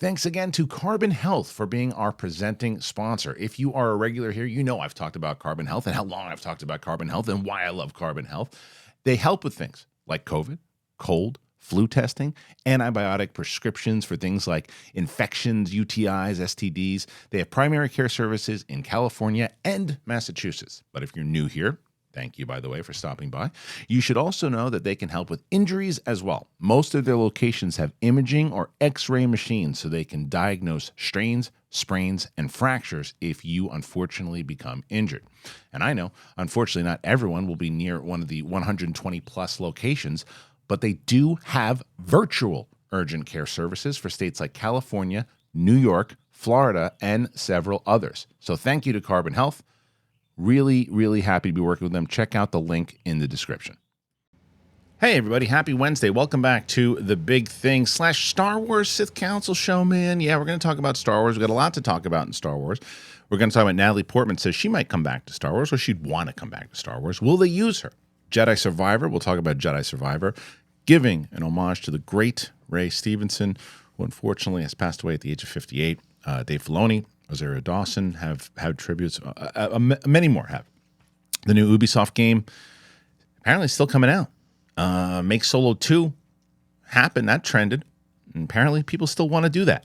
Thanks again to Carbon Health for being our presenting sponsor. If you are a regular here, you know I've talked about Carbon Health and how long I've talked about Carbon Health and why I love Carbon Health. They help with things like COVID, cold, flu testing, antibiotic prescriptions for things like infections, UTIs, STDs. They have primary care services in California and Massachusetts. But if you're new here, thank you, by the way, for stopping by. You should also know that they can help with injuries as well. Most of their locations have imaging or x-ray machines so they can diagnose strains, sprains, and fractures if you unfortunately become injured. And I know, unfortunately, not everyone will be near one of the 120 plus locations, but they do have virtual urgent care services for states like California, New York, Florida, and several others. So thank you to Carbon Health. Really, really happy to be working with them. Check out the link in the description. Hey, everybody. Happy Wednesday. Welcome back to The Big Thing / Star Wars Sith Council show, man. Yeah, we're going to talk about Star Wars. We've got a lot to talk about in Star Wars. We're going to talk about Natalie Portman says she might come back to Star Wars, or she'd want to come back to Star Wars. Will they use her? Jedi Survivor. We'll talk about Jedi Survivor. Giving an homage to the great Ray Stevenson, who unfortunately has passed away at the age of 58. Dave Filoni, Rosario Dawson have had tributes. Many more have. The new Ubisoft game apparently still coming out. Make Solo 2 happen. That trended. And apparently people still want to do that.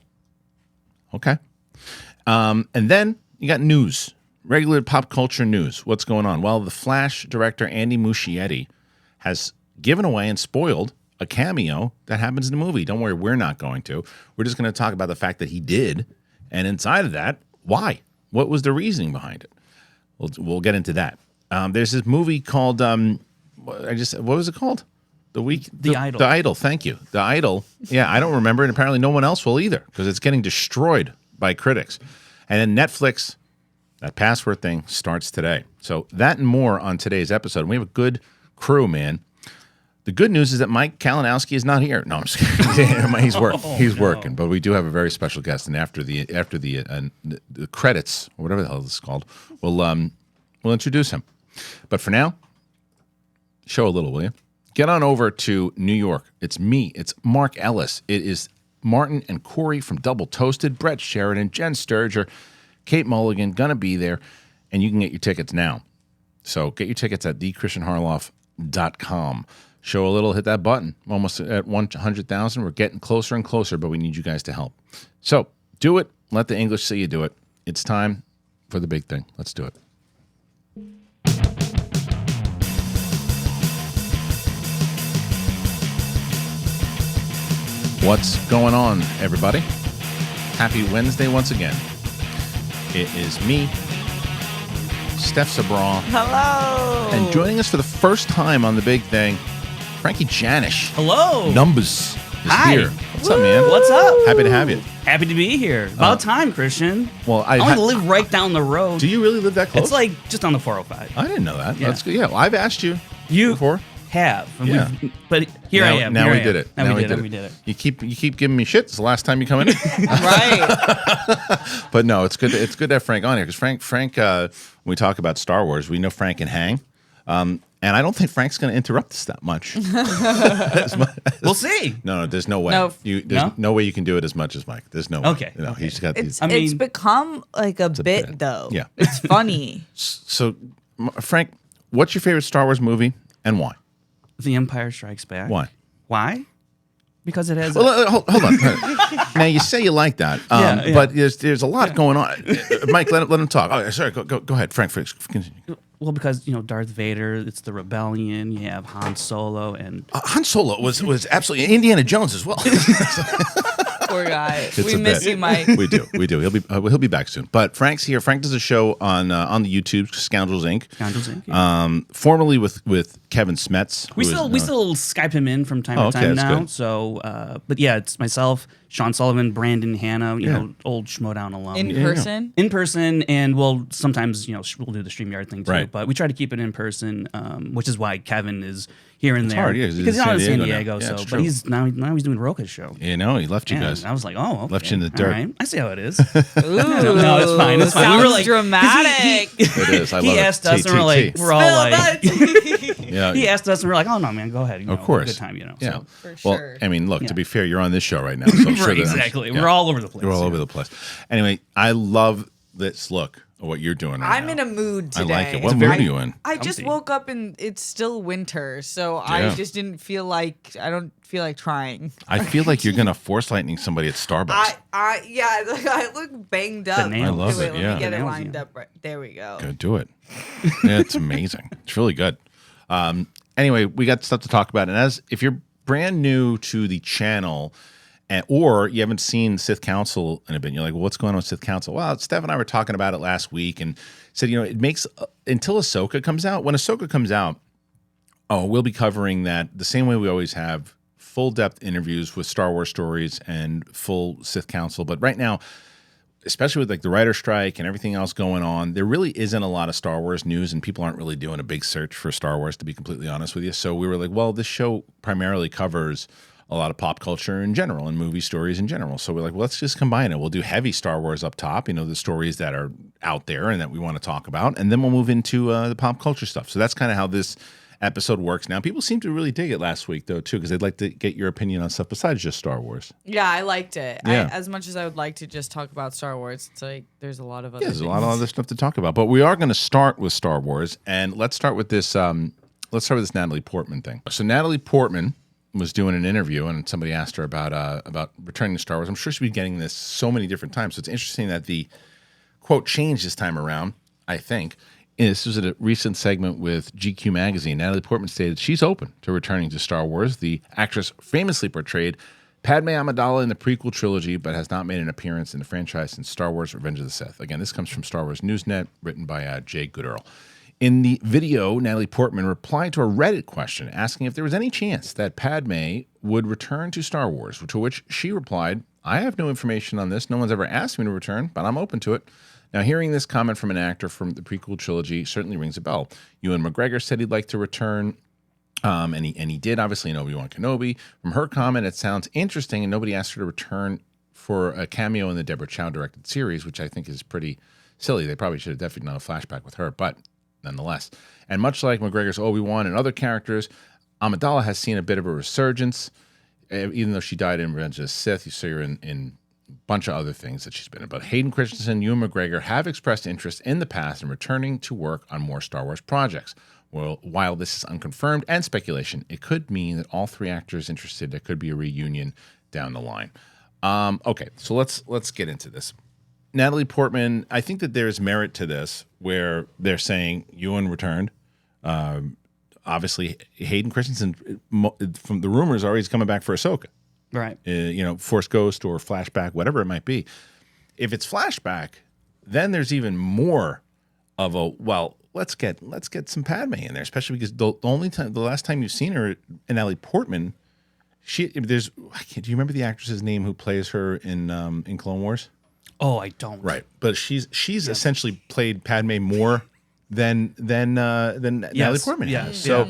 Okay. And then you got news. Regular pop culture news. What's going on? Well, the Flash director Andy Muschietti has given away and spoiled a cameo that happens in the movie. Don't worry, we're not going to. We're just going to talk about the fact that he did. And inside of that, why? What was the reasoning behind it? We'll get into that. There's this movie called what was it called? The Idol. The Idol. Thank you. The Idol. Yeah, I don't remember, and apparently no one else will either because it's getting destroyed by critics. And then Netflix, that password thing starts today. So that and more on today's episode. We have a good crew, man. The good news is that Mike Kalinowski is not here. No, I'm just kidding. He's working, but we do have a very special guest. And after the credits or whatever the hell this is called, we'll introduce him. But for now, show a little, will you? Get on over to New York. It's me. It's Mark Ellis. It is Martin and Corey from Double Toasted, Brett Sheridan, Jen Sturger, Kate Mulligan, gonna be there, and you can get your tickets now. So get your tickets at thechristianharloff.com. Show a little, hit that button. Almost at 100,000. We're getting closer and closer, but we need you guys to help. So do it. Let the English see you do it. It's time for the big thing. Let's do it. What's going on, everybody? Happy Wednesday once again. It is me, Steph Sabraw. Hello. And joining us for the first time on the big thing, Frankie Janisch. Hello. Numbers is Hi. here. What's up, man? What's up? Happy to have you. Happy to be here. About time, Kristian. Well, I only live right down the road. Do you really live that close? It's like just on the 405. I didn't know that. Yeah. That's good. Yeah, well, I've asked you before. Have. Yeah. But here I am. Now we did it. Now we did it. You keep giving me shit. It's the last time you come in. Right. But no, it's good. It's good to have Frank on here because Frank. When we talk about Star Wars, we know Frank can hang. And I don't think Frank's going to interrupt us that much. We'll see. No, there's no way. No. There's no way you can do it as much as Mike. There's no way. Okay. You know, Okay. he's got these. It's become like a bit, though. Yeah. It's funny. So, Frank, what's your favorite Star Wars movie and why? The Empire Strikes Back. Why? Why? Because it has. Well, hold on. Now you say you like that, Yeah. but there's a lot going on. Mike, let him talk. Oh, sorry. Go ahead, Frank. Continue. Well, because Darth Vader, it's the rebellion. You have Han Solo, and Han Solo was absolutely Indiana Jones as well. Poor guy. It's We a miss bit. you, Mike. We do. He'll be back soon. But Frank's here. Frank does a show on the YouTube, Scoundrels Inc. Scoundrels Inc. Yeah. Formerly with Kevin Smets. We still Skype him in from time to time that's now. good. So, but yeah, it's myself, Sean Sullivan, Brandon Hanna, old Schmodown alum. In person? In person, and we'll sometimes, we'll do the StreamYard thing too. Right. But we try to keep it in person, which is why Kevin is here and there. hard, yeah, because he's not in San Diego. now. Yeah, it's But true. he's now he's doing Roka's show. He left you And guys. I was like, oh, okay. Left you in the All dirt. right. I see how it is. Ooh. No, it's fine. It's fine. Sounds We were like 'cause dramatic. It is. I love he it. asked us, and we're like, TTT. we're all like, Yeah. he asked us, and we're like, oh no, man, go ahead. Of course. good time. Yeah. So. For Well, sure. I mean, look. To Yeah. be fair, you're on this show right now, so sure that exactly. We're all over the place. We're all over the place. Anyway, I love this look of what you're doing right I'm now. in a mood I today. like it. What mood are you in? I just Comfy. woke up and it's still winter, so I just didn't feel like I don't feel like trying. I feel like you're gonna force lightning somebody at Starbucks. I look banged up. nails. I love Wait, it, Let yeah. me get The it nails, lined yeah. up. Right. There we go. Go do it. Yeah, it's amazing. It's really good. Anyway, we got stuff to talk about, and if you're brand new to the channel, or you haven't seen Sith Council in a bit, you're like, well, what's going on with Sith Council? Well, Steph and I were talking about it last week and said, it makes, until Asoka comes out, when Asoka comes out, we'll be covering that the same way we always have, full depth interviews with Star Wars stories and full Sith Council. But right now, especially with like the writer strike and everything else going on, there really isn't a lot of Star Wars news, and people aren't really doing a big search for Star Wars, to be completely honest with you. So we were like, well, this show primarily covers a lot of pop culture in general and movie stories in general. So we're like, well, let's just combine it. We'll do heavy Star Wars up top, the stories that are out there and that we want to talk about, and then we'll move into the pop culture stuff. So that's kind of how this episode works now. People seem to really dig it last week, though, too, because they'd like to get your opinion on stuff besides just Star Wars. Yeah, I liked it. Yeah. As much as I would like to just talk about Star Wars, it's like there's a lot of other There's a things. lot of other stuff to talk about, but we are going to start with Star Wars, and let's start with this. Let's start with this Natalie Portman thing. So Natalie Portman was doing an interview, and somebody asked her about returning to Star Wars. I'm sure she's been getting this so many different times. So it's interesting that the quote changed this time around. I think. This was a recent segment with GQ magazine. Natalie Portman stated she's open to returning to Star Wars. The actress famously portrayed Padme Amidala in the prequel trilogy, but has not made an appearance in the franchise since Star Wars Revenge of the Sith. Again, this comes from Star Wars Newsnet, written by Jay Gooderl. In the video, Natalie Portman replied to a Reddit question asking if there was any chance that Padme would return to Star Wars, to which she replied, I have no information on this. No one's ever asked me to return, but I'm open to it. Now, hearing this comment from an actor from the prequel trilogy certainly rings a bell. Ewan McGregor said he'd like to return, and he did, obviously, in Obi-Wan Kenobi. From her comment, it sounds interesting, and nobody asked her to return for a cameo in the Deborah Chow-directed series, which I think is pretty silly. They probably should have definitely done a flashback with her, but nonetheless. And much like McGregor's Obi-Wan and other characters, Amidala has seen a bit of a resurgence. Even though she died in Revenge of the Sith, you see her in bunch of other things that she's been in. But Hayden Christensen and Ewan McGregor have expressed interest in the past in returning to work on more Star Wars projects. Well, while this is unconfirmed and speculation, it could mean that all three actors interested, there could be a reunion down the line. Okay, so let's get into this. Natalie Portman, I think that there's merit to this, where they're saying Ewan returned. Obviously, Hayden Christensen, from the rumors, are he's coming back for Asoka. Right. Force Ghost or flashback, whatever it might be. If it's flashback, then there's even more of a, well, let's get some Padme in there, especially because the last time you've seen her, Natalie Portman, do you remember the actress's name who plays her in Clone Wars? Oh, I don't. Right, but she's essentially played Padme more than Natalie Portman has. So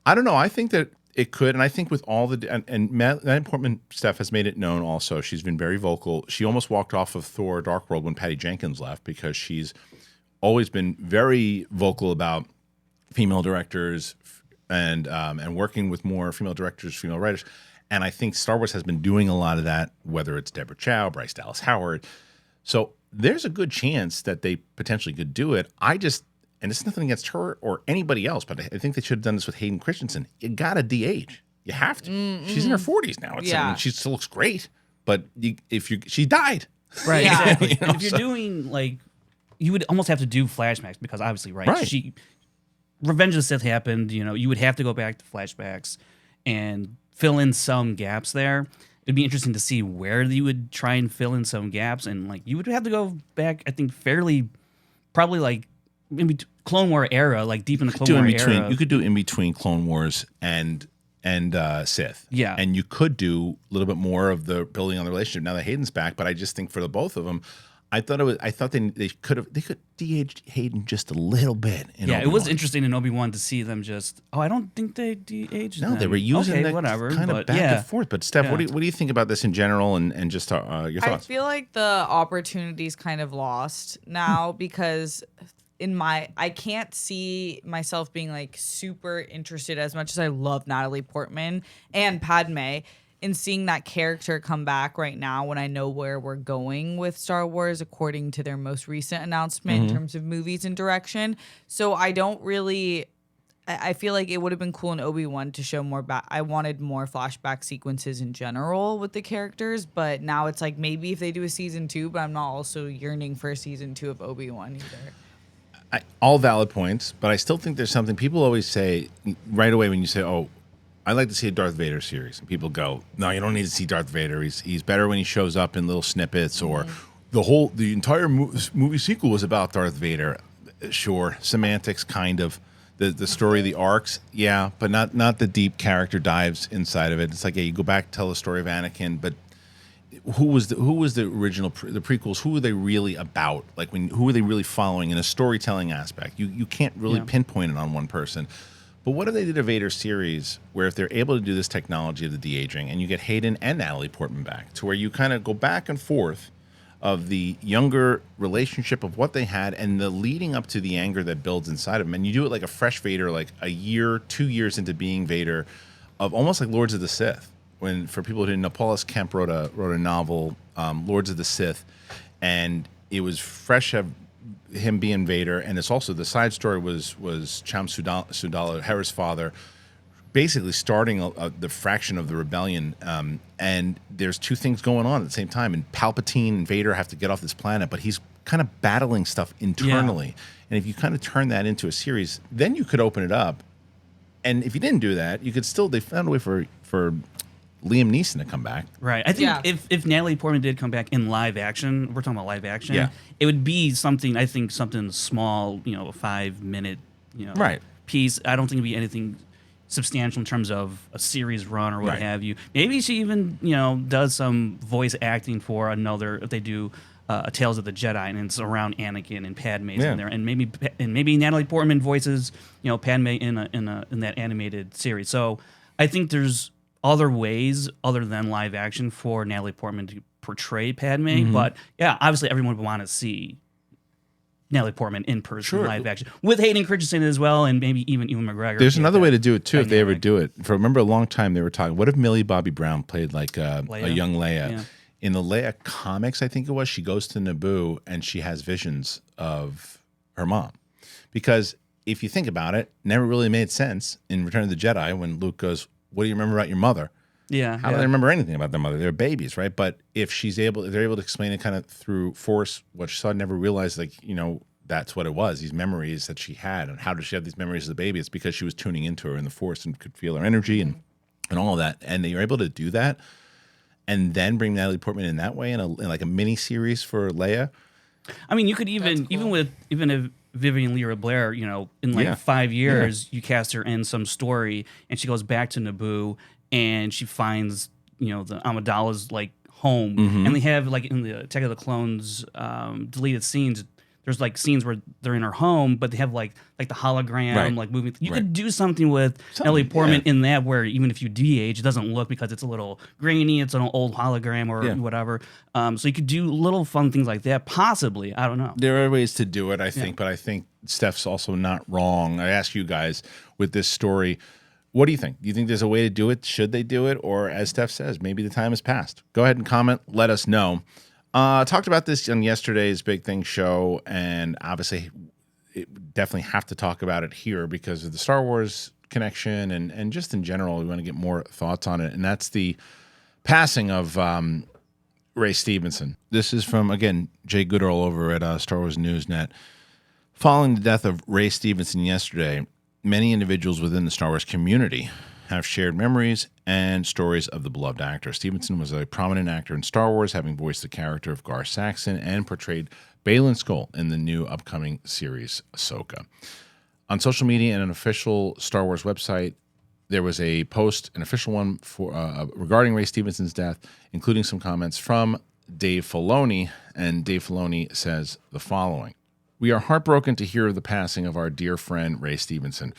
I don't know. I think that it could, and I think with all the and Natalie Portman, Steph has made it known also. She's been very vocal. She almost walked off of Thor: Dark World when Patty Jenkins left, because she's always been very vocal about female directors and working with more female directors, female writers. And I think Star Wars has been doing a lot of that, whether it's Deborah Chow, Bryce Dallas Howard. So there's a good chance that they potentially could do it. And it's nothing against her or anybody else, but I think they should have done this with Hayden Christensen. You got to de-age. You have to. Mm-hmm. She's in her 40s now. I mean, she still looks great, but she died. Right, Yeah. exactly. And if you're doing, like, you would almost have to do flashbacks because obviously, right? Revenge of the Sith happened, you would have to go back to flashbacks and fill in some gaps there. It'd be interesting to see where you would try and fill in some gaps, and like you would have to go back, I think, probably like maybe Clone War era, like deep in the Clone War era. You could do in between Clone Wars and Sith. Yeah. And you could do a little bit more of the building on the relationship now that Hayden's back, but I just think for the both of them, I thought they could de-aged Hayden just a little bit. It was interesting in Obi-Wan to see them just. Oh, I don't think they de-aged. No, they were using that kind of back and forth. But Steph, what do you think about this in general, and just your thoughts? I feel like the opportunity's kind of lost now because I can't see myself being like super interested as much as I love Natalie Portman and Padme in seeing that character come back right now when I know where we're going with Star Wars according to their most recent announcement in terms of movies and direction. So I don't really I feel like it would have been cool in Obi-Wan to show more back. I wanted more flashback sequences in general with the characters, but now it's like maybe if they do a season 2, but I'm not also yearning for a season 2 of Obi-Wan either. All valid points, but I still think there's something people always say right away when you say, "Oh, I'd like to see a Darth Vader series," and people go, "No, you don't need to see Darth Vader. He's better when he shows up in little snippets." Or the entire movie sequel was about Darth Vader. Sure, semantics, kind of. The story, the arcs, yeah, but not the deep character dives inside of it. It's like, yeah, you go back, tell the story of Anakin, but who was the original the prequels? Who were they really about? Like who were they really following in a storytelling aspect? You can't really pinpoint it on one person. But what if they did a Vader series where if they're able to do this technology of the de-aging and you get Hayden and Natalie Portman back to where you kind of go back and forth of the younger relationship of what they had and the leading up to the anger that builds inside of them. And you do it like a fresh Vader, like a year, 2 years into being Vader, of almost like Lords of the Sith. When, for people who didn't know, Paulus Kemp wrote a novel, Lords of the Sith, and it was fresh of him being Vader. And it's also, the side story was Cham Sudala, Hera's father, basically starting the fraction of the rebellion, and there's two things going on at the same time, and Palpatine and Vader have to get off this planet, but he's kind of battling stuff internally. And if you kind of turn that into a series, then you could open it up. And if you didn't do that, you could still, they found a way for Liam Neeson to come back. Right. I think if Natalie Portman did come back in live action, we're talking about live action, it would be something, I think something small, a 5-minute, piece. I don't think it'd be anything substantial in terms of a series run or what have you. Maybe she even, does some voice acting for another, if they do a Tales of the Jedi and it's around Anakin and Padme's in there, and maybe Natalie Portman voices, Padme in that animated series. So I think there's other ways other than live action for Natalie Portman to portray Padme, but obviously everyone would want to see Natalie Portman in person, live action, with Hayden Christensen as well, and maybe even Ewan McGregor. There's another way to do it too, if they ever do it. For remember a long time they were talking, what if Millie Bobby Brown played like a young Leia? Yeah. In the Leia comics, I think it was, she goes to Naboo and she has visions of her mom. Because if you think about it, never really made sense in Return of the Jedi when Luke goes, "What do you remember about your mother?" Yeah. How do they remember anything about their mother? They're babies, right? But if they're able to explain it kind of through Force, what she saw, never realized, that's what it was, these memories that she had. And how did she have these memories as a baby? It's because she was tuning into her in the Force and could feel her energy and all of that. And they were able to do that and then bring Natalie Portman in that way in like a mini series for Leia. I mean, you could even if Vivian Leigh Blair, in 5 years, you cast her in some story and she goes back to Naboo and she finds, the Amidala's home. And they have in the Attack of the Clones deleted scenes, there's scenes where they're in her home, but they have like the hologram moving. You could do something with Natalie Portman in that, where even if you de-age, it doesn't look, because it's a little grainy, it's an old hologram or whatever. So you could do little fun things like that, possibly. I don't know. There are ways to do it, I think, but I think Steph's also not wrong. I ask you guys with this story, what do you think? Do you think there's a way to do it? Should they do it? Or as Steph says, maybe the time has passed. Go ahead and comment. Let us know. Talked about this on yesterday's Big Thing show, and obviously definitely have to talk about it here because of the Star Wars connection and just in general, we want to get more thoughts on it. And that's the passing of Ray Stevenson. This is from, again, Jay Goodall over at Star Wars Newsnet. Following the death of Ray Stevenson yesterday, many individuals within the Star Wars community have shared memories and stories of the beloved actor. Stevenson was a prominent actor in Star Wars, having voiced the character of Gar Saxon and portrayed Baylan Skoll in the new upcoming series Ahsoka. On social media and an official Star Wars website, there was a post, an official one for regarding Ray Stevenson's death, including some comments from Dave Filoni, and Dave Filoni says the following: "We are heartbroken to hear of the passing of our dear friend Ray Stevenson.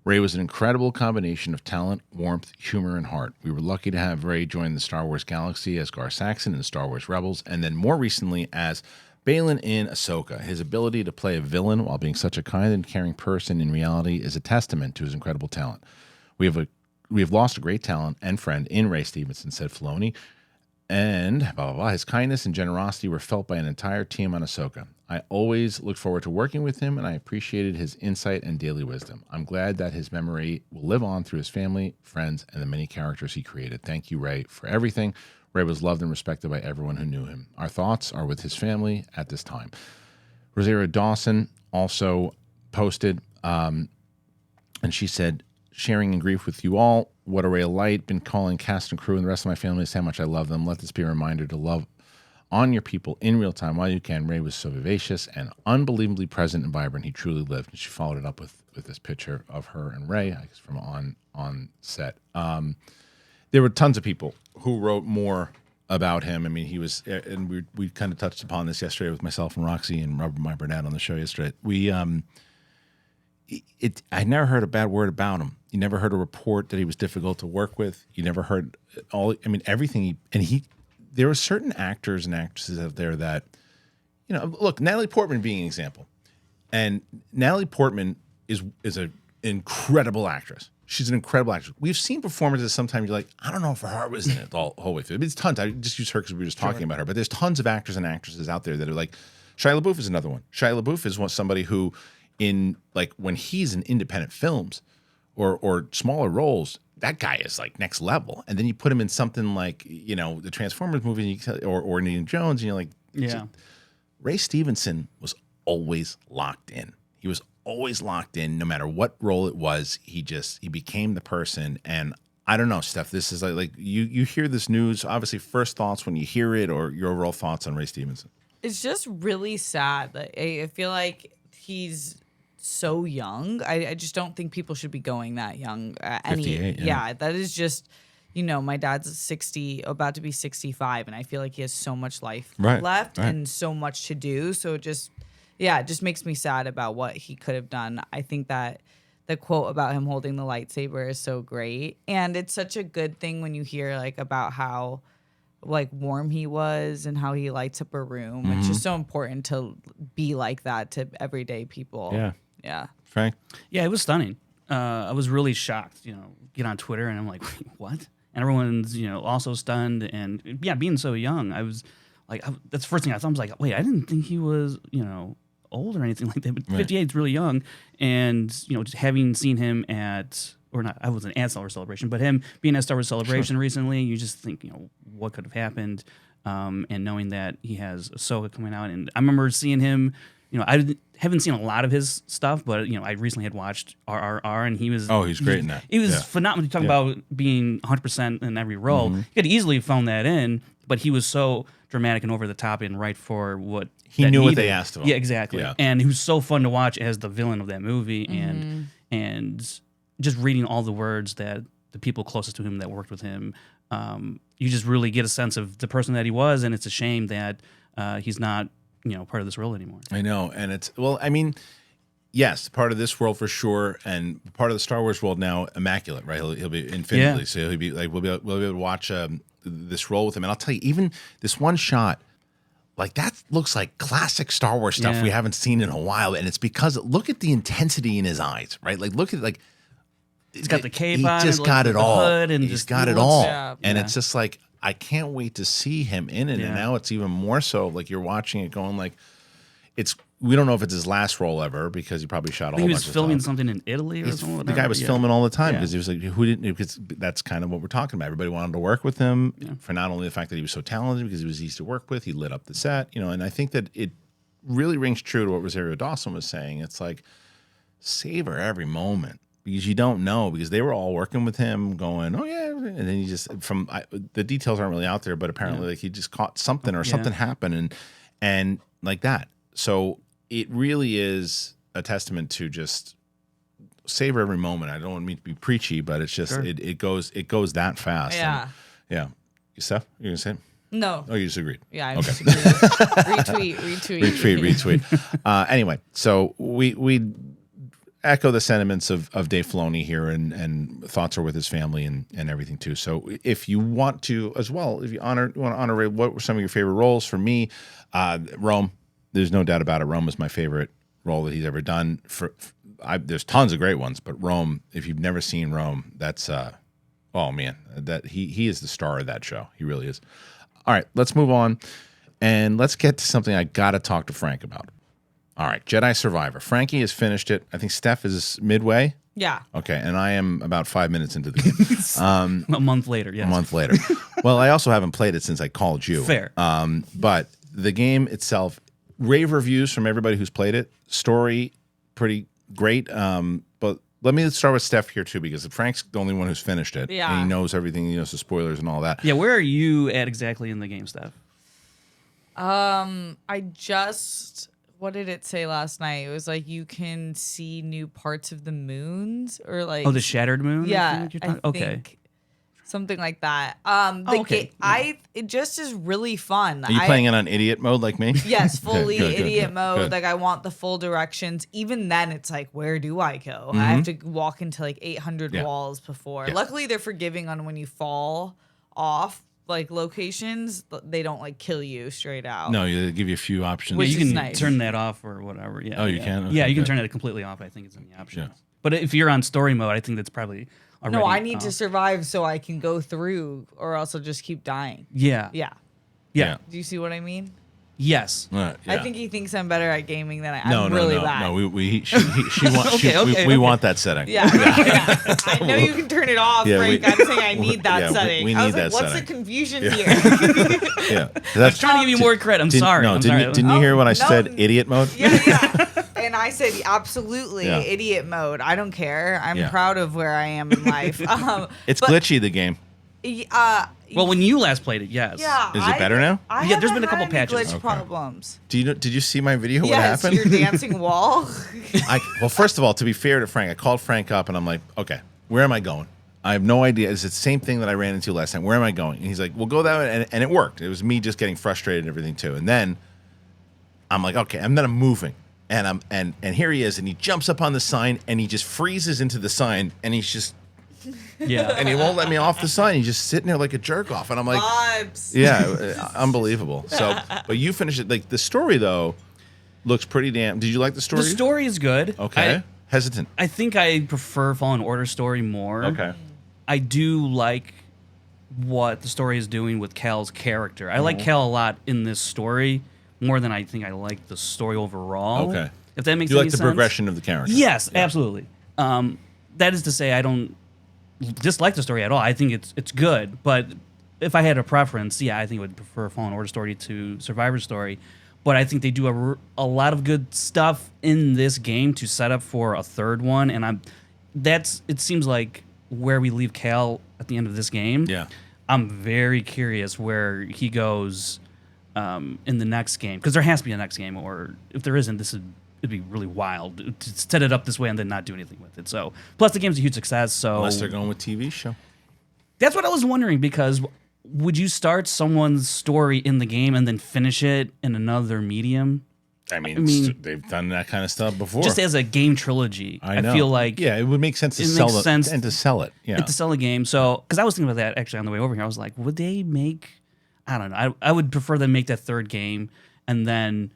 Ray was an incredible combination of talent, warmth, humor, and heart. We were lucky to have Ray join the Star Wars galaxy as Gar Saxon in Star Wars Rebels, and then more recently as Baylan in Ahsoka. His ability to play a villain while being such a kind and caring person in reality is a testament to his incredible talent. We have a have lost a great talent and friend in Ray Stevenson, said Filoni. And blah, blah, blah. His kindness and generosity were felt by an entire team on Asoka. I always looked forward to working with him, and I appreciated his insight and daily wisdom. I'm glad that his memory will live on through his family, friends, and the many characters he created. Thank you, Ray, for everything. Ray was loved and respected by everyone who knew him. Our thoughts are with his family at this time. Rosario Dawson also posted, and she said, sharing in grief with you all. What a ray of light. Been calling cast and crew and the rest of my family how much I love them. Let this be a reminder to love on your people in real time while you can. Ray was so vivacious and unbelievably present and vibrant. He truly lived. And she followed it up with this picture of her and Ray, I guess, from on set. There were tons of people who wrote more about him. I mean, he was, and we kind of touched upon this yesterday with myself and Roxy and Robert My Burnett on the show yesterday. I never heard a bad word about him. You never heard a report that he was difficult to work with. You never heard everything. There are certain actors and actresses out there that, look, Natalie Portman being an example. And Natalie Portman is an incredible actress. She's an incredible actress. We've seen performances sometimes you're like, I don't know if her heart was in it the whole way through. I mean, it's tons. I just use her because we were just talking about her. But there's tons of actors and actresses out there that are like, Shia LaBeouf is another one. Shia LaBeouf is somebody who, when he's in independent films or smaller roles, that guy is like next level. And then you put him in something like, the Transformers movie or Indiana Jones, and you're like, yeah. Ray Stevenson was always locked in. He was always locked in, no matter what role it was. He became the person. And I don't know, Steph, this is like you hear this news, obviously first thoughts when you hear it, or your overall thoughts on Ray Stevenson. It's just really sad. I feel like he's so young. I just don't think people should be going that young. 58, yeah, that is just, my dad's 60, about to be 65, and I feel like he has so much life left and so much to do. So it just makes me sad about what he could have done. I think that the quote about him holding the lightsaber is so great, and it's such a good thing when you hear about how warm he was and how he lights up a room. It's just so important to be like that to everyday people. Yeah. Frank? Yeah, it was stunning. I was really shocked, get on Twitter and I'm like, wait, what? And everyone's, also stunned. And yeah, being so young, I was like, that's the first thing I thought. I was like, wait, I didn't think he was, old or anything like that. But 58 is really young. And, just having seen him I wasn't at Star Wars Celebration, but him being at Star Wars Celebration recently, you just think, what could have happened? And knowing that he has Asoka coming out. And I remember seeing him, I haven't seen a lot of his stuff, but, I recently had watched RRR, and he was... Oh, he's great in that. He was phenomenal. Talking about being 100% in every role. He could easily have phoned that in, but he was so dramatic and over the top and right for what he knew what they asked of him. Yeah, exactly. Yeah. And he was so fun to watch as the villain of that movie, and just reading all the words that the people closest to him that worked with him, you just really get a sense of the person that he was, and it's a shame that he's not, part of this world anymore. I know, and yes, part of this world for sure, and part of the Star Wars world now, immaculate, right? He'll be infinitely, so he'll be we'll be able to watch this role with him, and I'll tell you, even this one shot. That looks like classic Star Wars stuff we haven't seen in a while, and it's because look at the intensity in his eyes, right? Look at he's got the cape on. He just got it all. And he's got it all, and it's just like I can't wait to see him in it. And now it's even more so. You're watching it, going we don't know if it's his last role ever because he probably shot a whole bunch of stuff. He was filming something in Italy or something. The guy was filming all the time because he was who didn't? Because that's kind of what we're talking about. Everybody wanted to work with him for not only the fact that he was so talented, because he was easy to work with. He lit up the set, and I think that it really rings true to what Rosario Dawson was saying. It's savor every moment, because you don't know, because they were all working with him going, oh yeah, and then he just the details aren't really out there, but apparently he just caught something or something happened and like that. So it really is a testament to just savor every moment. I don't mean to be preachy, but it's just it goes that fast. Yeah. Yeah. Steph, you're gonna say it? No. Oh, you just agreed. Yeah, I disagree. Retweet. Anyway, so we echo the sentiments of Dave Filoni here, and thoughts are with his family and everything too. So if you want to as well, if you want to honor Ray, what were some of your favorite roles? For me, Rome. There's no doubt about it. Rome is my favorite role that he's ever done. There's tons of great ones, but Rome, if you've never seen Rome, that's Oh man, that he is the star of that show. He really is. All right, let's move on, and let's get to something I gotta talk to Frank about. All right, Jedi Survivor. Frankie has finished it. I think Steph is midway. Yeah. Okay, and I am about 5 minutes into the game. A month later, yes. A month later. Well, I also haven't played it since I called you. Fair. But the game itself, rave reviews from everybody who's played it. Story, pretty great. But let me start with Steph here too, because Frank's the only one who's finished it. Yeah. And he knows everything. He knows the spoilers and all that. Yeah, where are you at exactly in the game, Steph? I just, what did it say last night? It was like you can see new parts of the moons, or like, Oh, the Shattered Moon? yeah, Okay. think something like that. okay. It just is really fun. Are you playing it on idiot mode like me? Yes, fully Good, idiot mode. good. Like I want the full directions. Even then, it's like, where do I go? I have to walk into like 800 Yeah. walls before. Yeah. Luckily, they're forgiving on when you fall off like locations. They don't like kill you straight out. No, they give you a few options. Yeah, Which you is can nice. turn that off or whatever. Yeah. Oh, you yeah. can? Okay, yeah, you can good. turn it completely off. I think it's in the options. Yeah. But if you're on story mode, I think that's probably already. No, I need to survive so I can go through, or else I'll just keep dying. Yeah. Yeah. Yeah. Do you see what I mean? Yes. Yeah. I think he thinks I'm better at gaming than I'm no, really no. bad. No, she wants. Okay, we want that setting. Yeah, yeah. I know you can turn it off, Yeah, Frank. I'm saying I need that yeah, setting. we I was need like, that what's setting. the confusion here? Yeah. I'm trying to give you more credit. I'm sorry. No, I'm didn't sorry. you, didn't you hear when I No. said idiot mode? Yeah. And I said, absolutely, Yeah. idiot mode. I don't care. I'm Yeah. proud of where I am in life. It's but, glitchy, the game. Well, when you last played it, yes. Yeah. Is it better now? I Yeah, there's haven't been a couple had any patches. glitch Okay. problems. Did you see my video? Yes, what your happened? dancing wall. Well, first of all, to be fair to Frank, I called Frank up and I'm like, okay, where am I going? I have no idea. It's the same thing that I ran into last time. Where am I going? And he's like, well, go that way. And it worked. It was me just getting frustrated and everything too. And then I'm like, okay, and then I'm moving. And here he is, and he jumps up on the sign and he just freezes into the sign and he's just Yeah. and he won't let me off the sign. He's just sitting there like a jerk off. And I'm like, Vibes. yeah, unbelievable. So, but you finished it. Like the story though looks pretty damn. Did you like the story? The story is good. Okay. Hesitant. I think I prefer Fallen Order story more. Okay. I do like what the story is doing with Cal's character. I like Cal a lot in this story more than I think I like the story overall. Okay. If that makes You any like the sense. progression of the character? Yes, absolutely. That is to say, I don't dislike the story at all. I think it's good, but if I had a preference, yeah, I think I would prefer Fallen Order story to Survivor story. But I think they do a lot of good stuff in this game to set up for a third one, and it seems like where we leave Cal at the end of this game. Yeah. I'm very curious where he goes in the next game, because there has to be a next game, or if there isn't, it'd be really wild to set it up this way and then not do anything with it. So, plus the game's a huge success. So, Unless they're going with TV show. that's what I was wondering, because would you start someone's story in the game and then finish it in another medium? I mean, they've done that kind of stuff before. Just as a game trilogy, I know. feel like yeah, it would make sense to it sell makes it sense and to sell it. Yeah, to sell a game. So, because I was thinking about that actually on the way over here, I was like, would they make? I don't know. I would prefer them make that third game, and then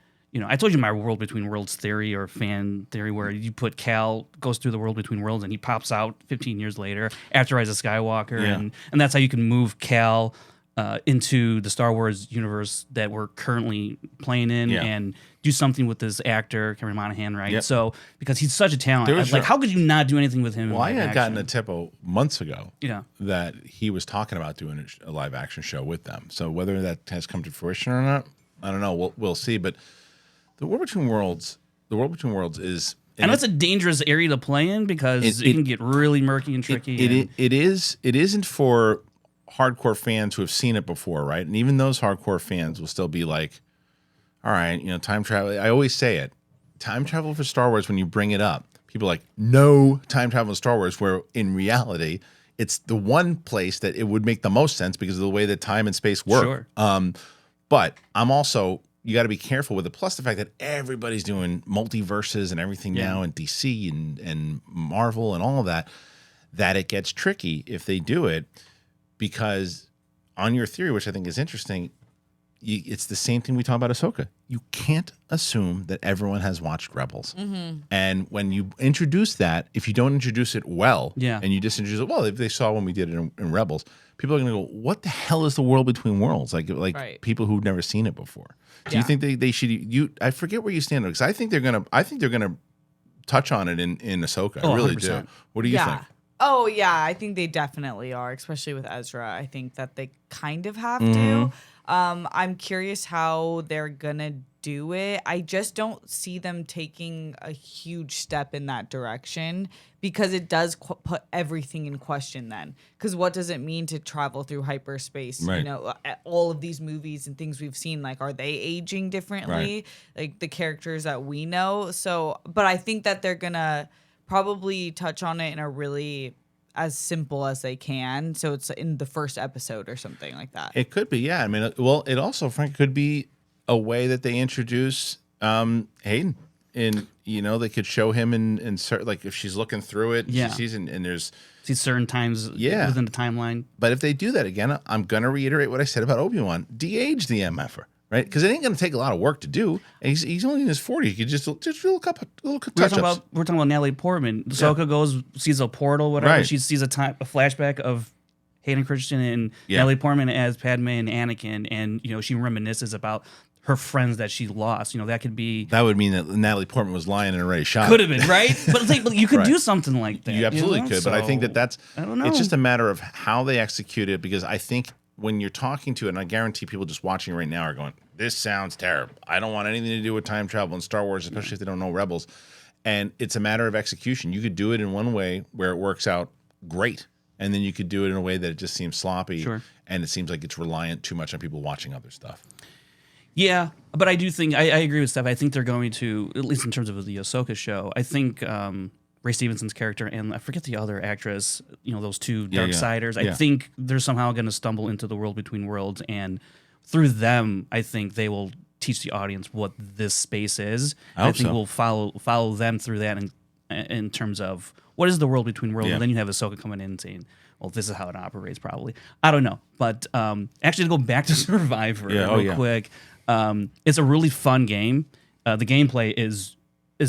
I told you my World Between Worlds theory or fan theory, where you put Cal goes through the World Between Worlds and he pops out 15 years later after Rise of Skywalker, Yeah. and that's how you can move Cal into the Star Wars universe that we're currently playing in, Yeah. and do something with this actor Cameron Monaghan, right? Yep. So because he's such a talent, There I was was like, a- how could you not do anything with him? well, I in had live gotten a action? tip months ago Yeah. that he was talking about doing a live action show with them. So whether that has come to fruition or not, I don't know. We'll see. But the World Between Worlds is. I know it's a dangerous area to play in because it can get really murky and tricky. It isn't for hardcore fans who have seen it before, right? And even those hardcore fans will still be like, all right, time travel. I always say it. Time travel for Star Wars, when you bring it up, people are like, no time travel in Star Wars, where in reality, it's the one place that it would make the most sense because of the way that time and space work. Sure. But I'm also, you got to be careful with it. Plus the fact that everybody's doing multiverses and everything now, and DC and Marvel and all of that it gets tricky if they do it, because on your theory, which I think is interesting, it's the same thing we talk about Asoka. You can't assume that everyone has watched Rebels. And when you introduce that, if you don't introduce it well, and you just introduce it, well, if they saw when we did it in Rebels, people are going to go, what the hell is the world between worlds? Like people who've never seen it before. Do you think they should, I forget where you stand on it, because I think they're going to touch on it in Asoka. I really 100%. Do. What do you think? Oh, yeah, I think they definitely are, especially with Ezra. I think that they kind of have to. I'm curious how they're going to do it. I just don't see them taking a huge step in that direction, because it does put everything in question then. Because what does it mean to travel through hyperspace? Right. You know, all of these movies and things we've seen, like, are they aging differently? Like the characters that we know. So, but I think that they're going to probably touch on it in a really as simple as they can, so it's in the first episode or something like that. It could be, yeah. I mean, well, it also, Frank, could be a way that they introduce Hayden. They could show him in certain, like if she's looking through it, she sees and there's certain times within the timeline. But if they do that again, I'm gonna reiterate what I said about Obi-Wan: de-age the MFer. Right, because it ain't going to take a lot of work to do. And he's only in his 40s. He could just do a little touch-ups. We're talking about Natalie Portman. Ahsoka goes, sees a portal, whatever. She sees a flashback of Hayden Christian and Natalie Portman as Padme and Anakin, and she reminisces about her friends that she lost. That could be. That would mean that Natalie Portman was lying and already shot. Could have been, right? But it's like, you could do something like that. You absolutely could. So, but I think that's. I don't know. It's just a matter of how they execute it, because I think when you're talking to it, and I guarantee people just watching right now are going, this sounds terrible. I don't want anything to do with time travel in Star Wars, especially if they don't know Rebels. And it's a matter of execution. You could do it in one way where it works out great, and then you could do it in a way that it just seems sloppy, and it seems like it's reliant too much on people watching other stuff. Yeah, but I do think, I agree with Steph. I think they're going to, at least in terms of the Ahsoka show, I think Ray Stevenson's character, and I forget the other actress, those two Darksiders, I think they're somehow going to stumble into the world between worlds, and through them, I think they will teach the audience what this space is. I think we'll follow them through that in terms of what is the world between worlds, and then you have Ahsoka coming in and saying, well, this is how it operates probably. I don't know. But actually, to go back to Survivor real quick, it's a really fun game. The gameplay is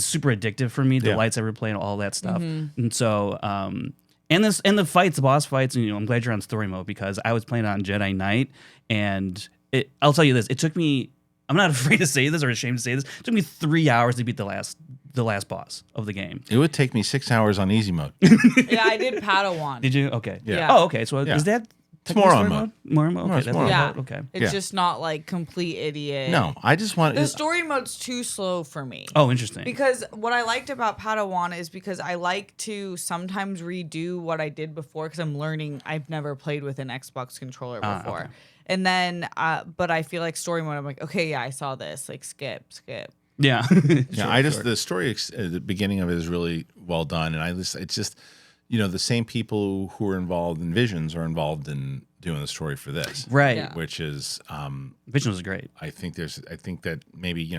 super addictive for me. The lightsaber play and all that stuff. And so, and the fights, the boss fights, and I'm glad you're on story mode, because I was playing it on Jedi Knight, and I'll tell you this, it took me, I'm not afraid to say this or ashamed to say this, it took me 3 hours to beat the last boss of the game. It would take me 6 hours on easy mode. Yeah, I did Padawan. Did you? Okay. Yeah. Oh, okay. So is that? It's more on mode. More on mode? Okay. It's more on mode. Okay. It's just not like complete idiot. No, I just want... The story mode's too slow for me. Oh, interesting. Because what I liked about Padawan is because I like to sometimes redo what I did before, because I'm learning. I've never played with an Xbox controller before. Okay. And then, but I feel like story mode, I'm like, okay, yeah, I saw this. Like, skip. Yeah. The story at the beginning of it is really well done, and it's just, the same people who are involved in Visions are involved in doing the story for this, right? Yeah. Which is Visions was great. I think that maybe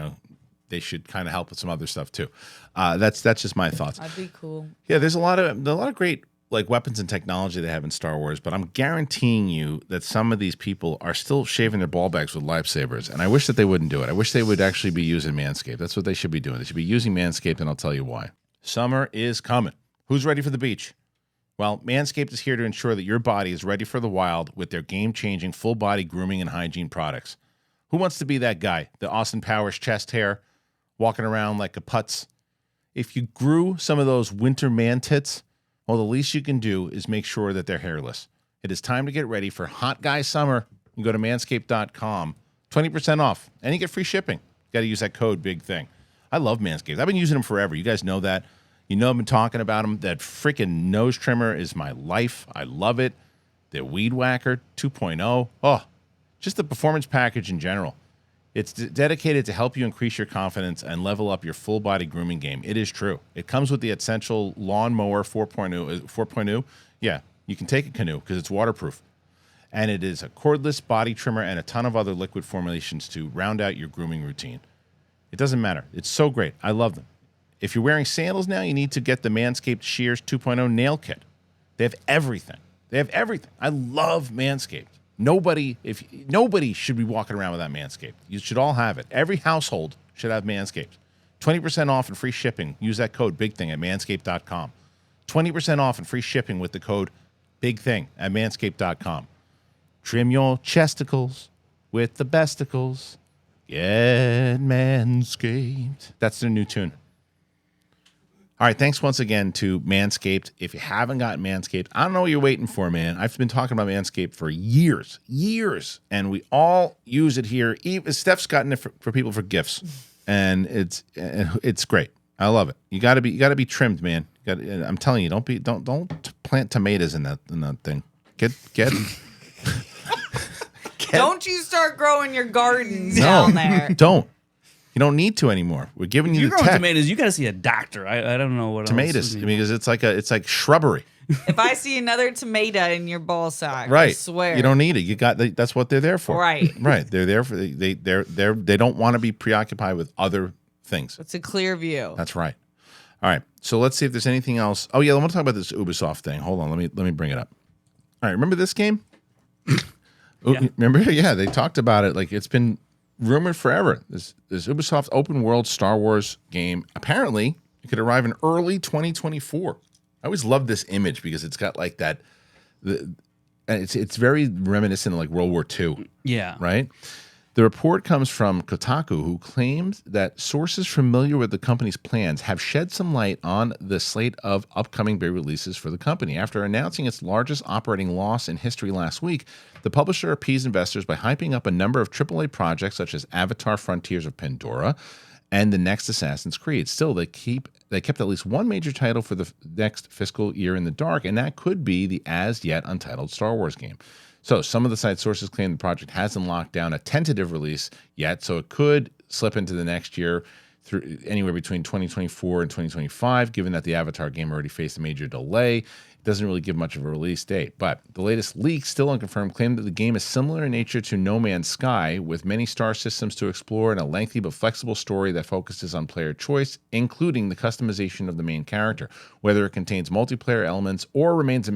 they should kind of help with some other stuff too. That's just my thoughts. That'd be cool. Yeah, there's a lot of great like weapons and technology they have in Star Wars, but I'm guaranteeing you that some of these people are still shaving their ball bags with lightsabers, and I wish that they wouldn't do it. I wish they would actually be using MANSCAPED. That's what they should be doing. They should be using MANSCAPED, and I'll tell you why. Summer is coming. Who's ready for the beach? Well, MANSCAPED is here to ensure that your body is ready for the wild with their game-changing full-body grooming and hygiene products. Who wants to be that guy, the Austin Powers chest hair, walking around like a putz? If you grew some of those winter man tits, well, the least you can do is make sure that they're hairless. It is time to get ready for Hot Guy Summer. You can go to manscaped.com, 20% off, and you get free shipping. Got to use that code BIG THING. I love Manscaped. I've been using them forever. You guys know that. I've been talking about them. That freaking nose trimmer is my life. I love it. The Weed Whacker 2.0. Oh, just the performance package in general. It's dedicated to help you increase your confidence and level up your full-body grooming game. It is true. It comes with the essential Lawnmower 4.0. Yeah, you can take a canoe because it's waterproof. And it is a cordless body trimmer and a ton of other liquid formulations to round out your grooming routine. It doesn't matter. It's so great. I love them. If you're wearing sandals now, you need to get the Manscaped Shears 2.0 Nail Kit. They have everything. I love Manscaped. Nobody should be walking around without Manscaped. You should all have it. Every household should have Manscaped. 20% off and free shipping. Use that code BIGTHING at manscaped.com. 20% off and free shipping with the code BIGTHING at manscaped.com. Trim your chesticles with the besticles. Get Manscaped. That's their new tune. All right, thanks once again to Manscaped. If you haven't gotten Manscaped, I don't know what you're waiting for, man. I've been talking about Manscaped for years, and we all use it here. Even Steph's gotten it for people for gifts, and it's great. I love it. You got to be trimmed, man. I'm telling you, don't plant tomatoes in that thing. Get. Don't you start growing your gardens down there. Don't. You don't need to anymore. We're giving you the growing tech. tomatoes. You got to see a doctor. I don't know what tomatoes. else. Because it's like shrubbery. If I see another tomato in your ball sack, Right. I swear You don't need it. That's what they're there for. Right. Right. They're there for they don't want to be preoccupied with other things. It's a clear view. That's right. All right. So let's see if there's anything else. Oh yeah, I want to talk about this Ubisoft thing. Hold on. Let me bring it up. All right. Remember this game? Yeah. Remember? Yeah, they talked about it. Like it's been rumored forever. This Ubisoft open world Star Wars game. Apparently, it could arrive in early 2024. I always love this image because it's got like that. It's very reminiscent of like World War II. Yeah. Right. The report comes from Kotaku, who claims that sources familiar with the company's plans have shed some light on the slate of upcoming big releases for the company. After announcing its largest operating loss in history last week, the publisher appeased investors by hyping up a number of AAA projects such as Avatar: Frontiers of Pandora and the next Assassin's Creed. Still, they kept at least one major title for the next fiscal year in the dark, and that could be the as-yet untitled Star Wars game. So some of the site sources claim the project hasn't locked down a tentative release yet, so it could slip into the next year through anywhere between 2024 and 2025, given that the Avatar game already faced a major delay. It doesn't really give much of a release date. But the latest leak, still unconfirmed, claimed that the game is similar in nature to No Man's Sky, with many star systems to explore and a lengthy but flexible story that focuses on player choice, including the customization of the main character. Whether it contains multiplayer elements or remains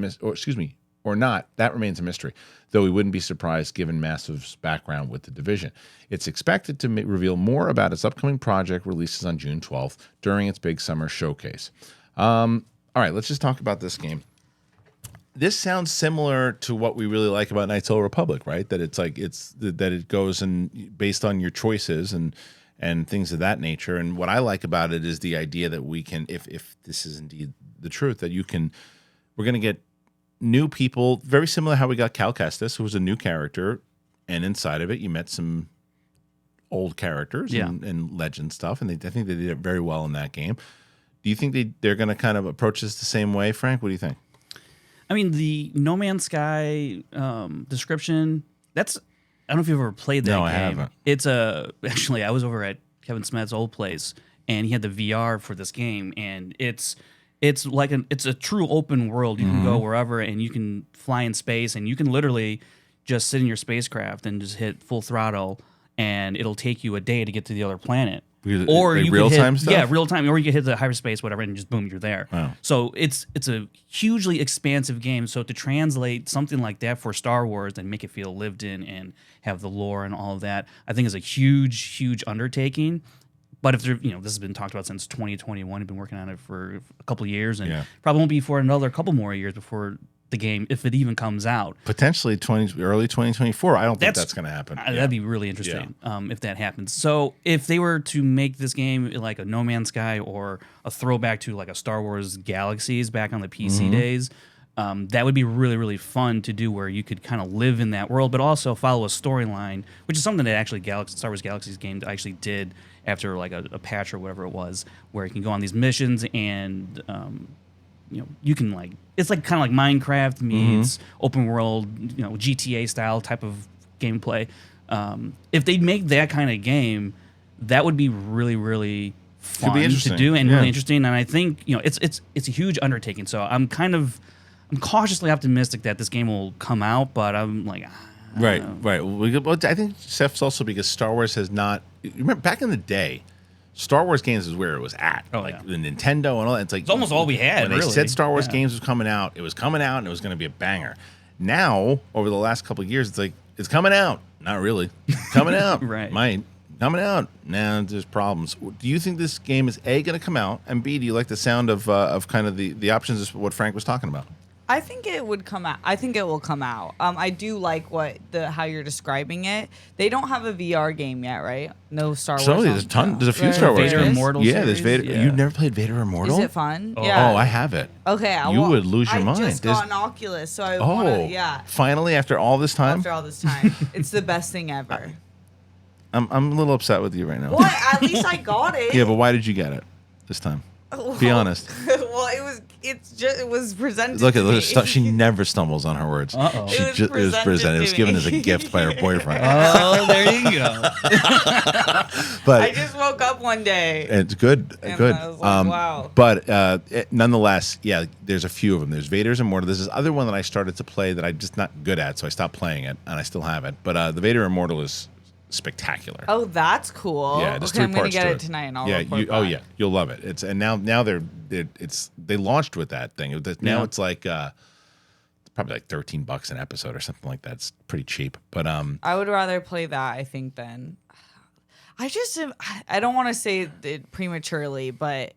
or not, that remains a mystery, though we wouldn't be surprised given Massive's background with the division. It's expected to reveal more about its upcoming project releases on June 12th during its big summer showcase. All right, let's just talk about this game. This sounds similar to what we really like about Knights of the Old Republic, right? That that it goes and based on your choices and things of that nature. And what I like about it is the idea that we can, if this is indeed the truth, that we're going to get new people, very similar to how we got Cal Kestis, who was a new character, and inside of it you met some old characters and legend stuff, and I think they did it very well in that game. Do you think they're going to kind of approach this the same way, Frank? What do you think? I mean, the No Man's Sky description, I don't know if you've ever played that game. No, I haven't. It's actually, I was over at Kevin Smed's old place, and he had the VR for this game, and it's a true open world. You can go wherever, and you can fly in space, and you can literally just sit in your spacecraft and just hit full throttle, and it'll take you a day to get to the other planet. Or like you real time stuff? Yeah, real time. Or you can hit the hyperspace, whatever, and just boom, you're there. Wow. So it's a hugely expansive game. So to translate something like that for Star Wars and make it feel lived in and have the lore and all of that, I think is a huge, huge undertaking. But if this has been talked about since 2021, I've been working on it for a couple of years, and probably won't be for another couple more years before the game, if it even comes out. Potentially early 2024. I don't think that's going to happen. That'd be really interesting if that happens. So if they were to make this game like a No Man's Sky or a throwback to like a Star Wars Galaxies back on the PC days, that would be really, really fun to do, where you could kind of live in that world, but also follow a storyline, which is something that actually Star Wars Galaxies game actually did after like a patch or whatever it was, where you can go on these missions and you can it's like kind of like Minecraft meets open world, GTA style type of gameplay. If they make that kind of game, that would be really, really fun to do and really interesting. And I think it's a huge undertaking. So I'm cautiously optimistic that this game will come out, but I'm like, right. Well, I think Steph's also because Star Wars has not. Remember back in the day, Star Wars games is where it was at. Oh, the Nintendo and all that. It's almost all we had. When they said Star Wars games was coming out, it was coming out and it was going to be a banger. Now, over the last couple of years, it's like It's coming out. Not really. Coming out. Right. Might. Coming out. Nah, there's problems. Do you think this game is A, going to come out? And B, do you like the sound of kind of the options of what Frank was talking about? I think it would come out. I think it will come out. I do like how you're describing it. They don't have a VR game yet, right? No Star Wars. So there's a ton. There's a few Star Wars Vader games. Immortal Yeah, there's series? Vader. Yeah. You've never played Vader Immortal? Is it fun? Oh. Yeah. Oh, I have it. Okay. You would lose your I mind. just got an Oculus, so I want to. Yeah. Finally, after all this time, After all this time, it's the best thing ever. I'm a little upset with you right now. What? At least I got it. Yeah, but why did you get it this time? Be honest. Well, it was presented. Look to me. at she never stumbles on her words. Uh-oh. It It was presented. It was to given me. as a gift by her boyfriend. Oh, there you go. But I just woke up one day. it's good. And Good. I was like, wow. But nonetheless, yeah, there's a few of them. There's Vader's Immortal. There's this other one that I started to play that I'm just not good at, so I stopped playing it, and I still have it. But the Vader Immortal is spectacular. Oh, that's cool. Yeah, there's okay, three I'm gonna parts get to it tonight, and I'll report you, back. yeah, you'll love it. It's and now they launched with that thing. Now Yeah. it's like probably like $13 an episode or something like that. It's pretty cheap. But I would rather play that, I think, than I don't want to say it prematurely, but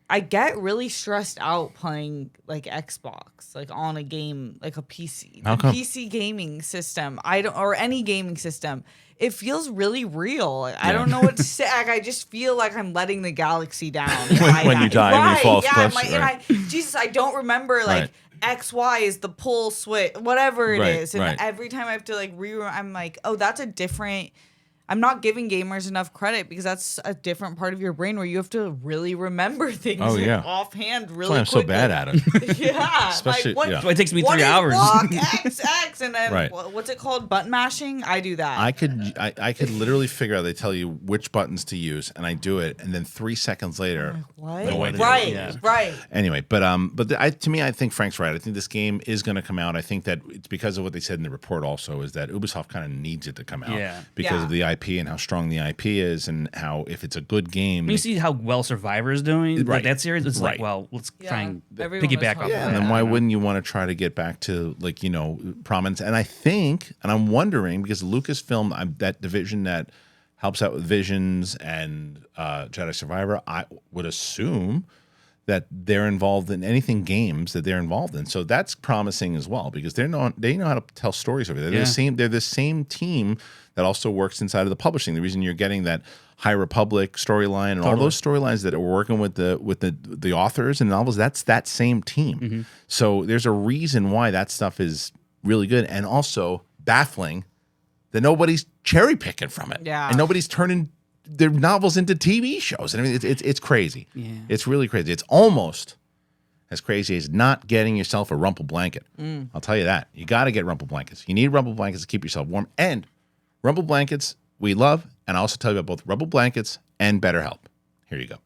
I get really stressed out playing like Xbox, like on a game, like a PC. How The come? PC gaming system, or any gaming system. It feels really real. Like, I don't know what to say. Like, I just feel like I'm letting the galaxy down When you die and you fall off yeah, cliffs, and right. Jesus, I don't remember like. Right. XY is the pull switch, whatever it Right, is, and right. every time I have to like I'm like, oh, that's a different. I'm not giving gamers enough credit because that's a different part of your brain where you have to really remember things Oh, yeah. offhand that's really why I'm so quickly. bad at it. Yeah, Especially- like, yeah. So it takes me what 3 is hours. block X, and then Right. what's it called? Button mashing. I do that. I could literally figure out. They tell you which buttons to use, and I do it, and then 3 seconds later. what? No idea. Right, Yeah. right. Anyway, to me, I think Frank's right. I think this game is going to come out. I think that it's because of what they said in the report. Also, is that Ubisoft kind of needs it to come out Yeah. because Yeah. of the IP and how strong the IP is, and how if it's a good game, When you see how well Survivor is doing, Right. like that series, it's Right. like, well, let's try and Everyone was piggyback off talking of yeah, that. and then why wouldn't you want to try to get back to prominence? And I think, and I'm wondering because Lucasfilm, that division that helps out with Visions and Jedi Survivor, I would assume that they're involved in anything games that they're involved in. So that's promising as well because they know how to tell stories over there. They're the same team that also works inside of the publishing. The reason you're getting that High Republic storyline and all those storylines that are working with the authors and novels, that's that same team. Mm-hmm. So there's a reason why that stuff is really good and also baffling that nobody's cherry picking from it. Yeah. And nobody's turning their novels into TV shows. And I mean, it's crazy. Yeah. It's really crazy. It's almost as crazy as not getting yourself a RUMPL blanket. I'll tell you that. You got to get RUMPL blankets. You need RUMPL blankets to keep yourself warm. And RUMPL blankets we love. And I'll also tell you about both RUMPL blankets and BetterHelp. Here you go.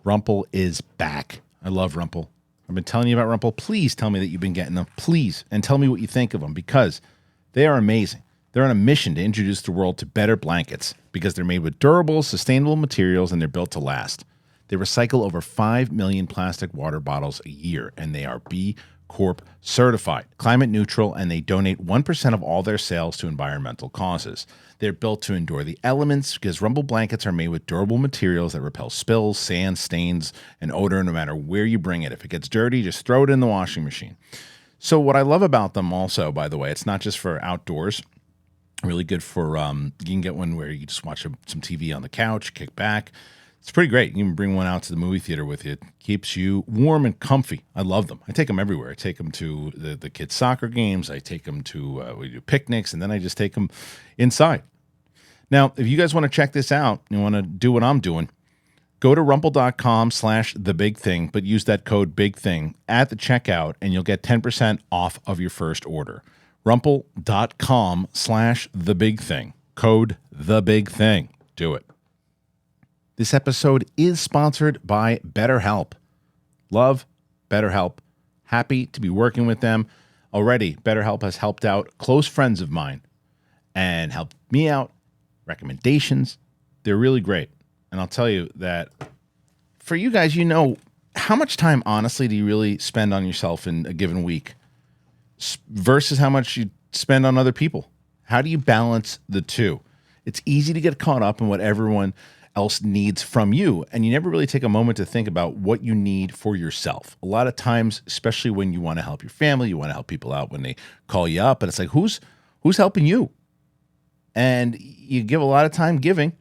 RUMPL is back. I love RUMPL. I've been telling you about RUMPL. Please tell me that you've been getting them. Please. And tell me what you think of them because they are amazing. They're on a mission to introduce the world to better blankets because they're made with durable, sustainable materials and they're built to last. They recycle over 5 million plastic water bottles a year and they are B Corp certified, climate neutral, and they donate 1% of all their sales to environmental causes. They're built to endure the elements because RUMPL blankets are made with durable materials that repel spills, sand, stains, and odor no matter where you bring it. If it gets dirty, just throw it in the washing machine. So what I love about them also, by the way, it's not just for outdoors. Really good for, you can get one where you just watch some TV on the couch, kick back. It's pretty great. You can bring one out to the movie theater with you. It keeps you warm and comfy. I love them. I take them everywhere. I take them to the kids' soccer games. I take them to, we do picnics, and then I just take them inside. Now, if you guys want to check this out, you want to do what I'm doing, go to rumple.com/thebigthing, but use that code BIGTHING at the checkout, and you'll get 10% off of your first order. rumple.com/thebigthing. Code THEBIGTHING. Do it. This episode is sponsored by BetterHelp. Love BetterHelp. Happy to be working with them. Already, BetterHelp has helped out close friends of mine and helped me out. Recommendations. They're really great. And I'll tell you that for you guys, how much time, honestly, do you really spend on yourself in a given week versus how much you spend on other people? How do you balance the two? It's easy to get caught up in what everyone else needs from you, and you never really take a moment to think about what you need for yourself. A lot of times, especially when you want to help your family, you want to help people out when they call you up, and it's like, who's helping you? And you give a lot of time giving,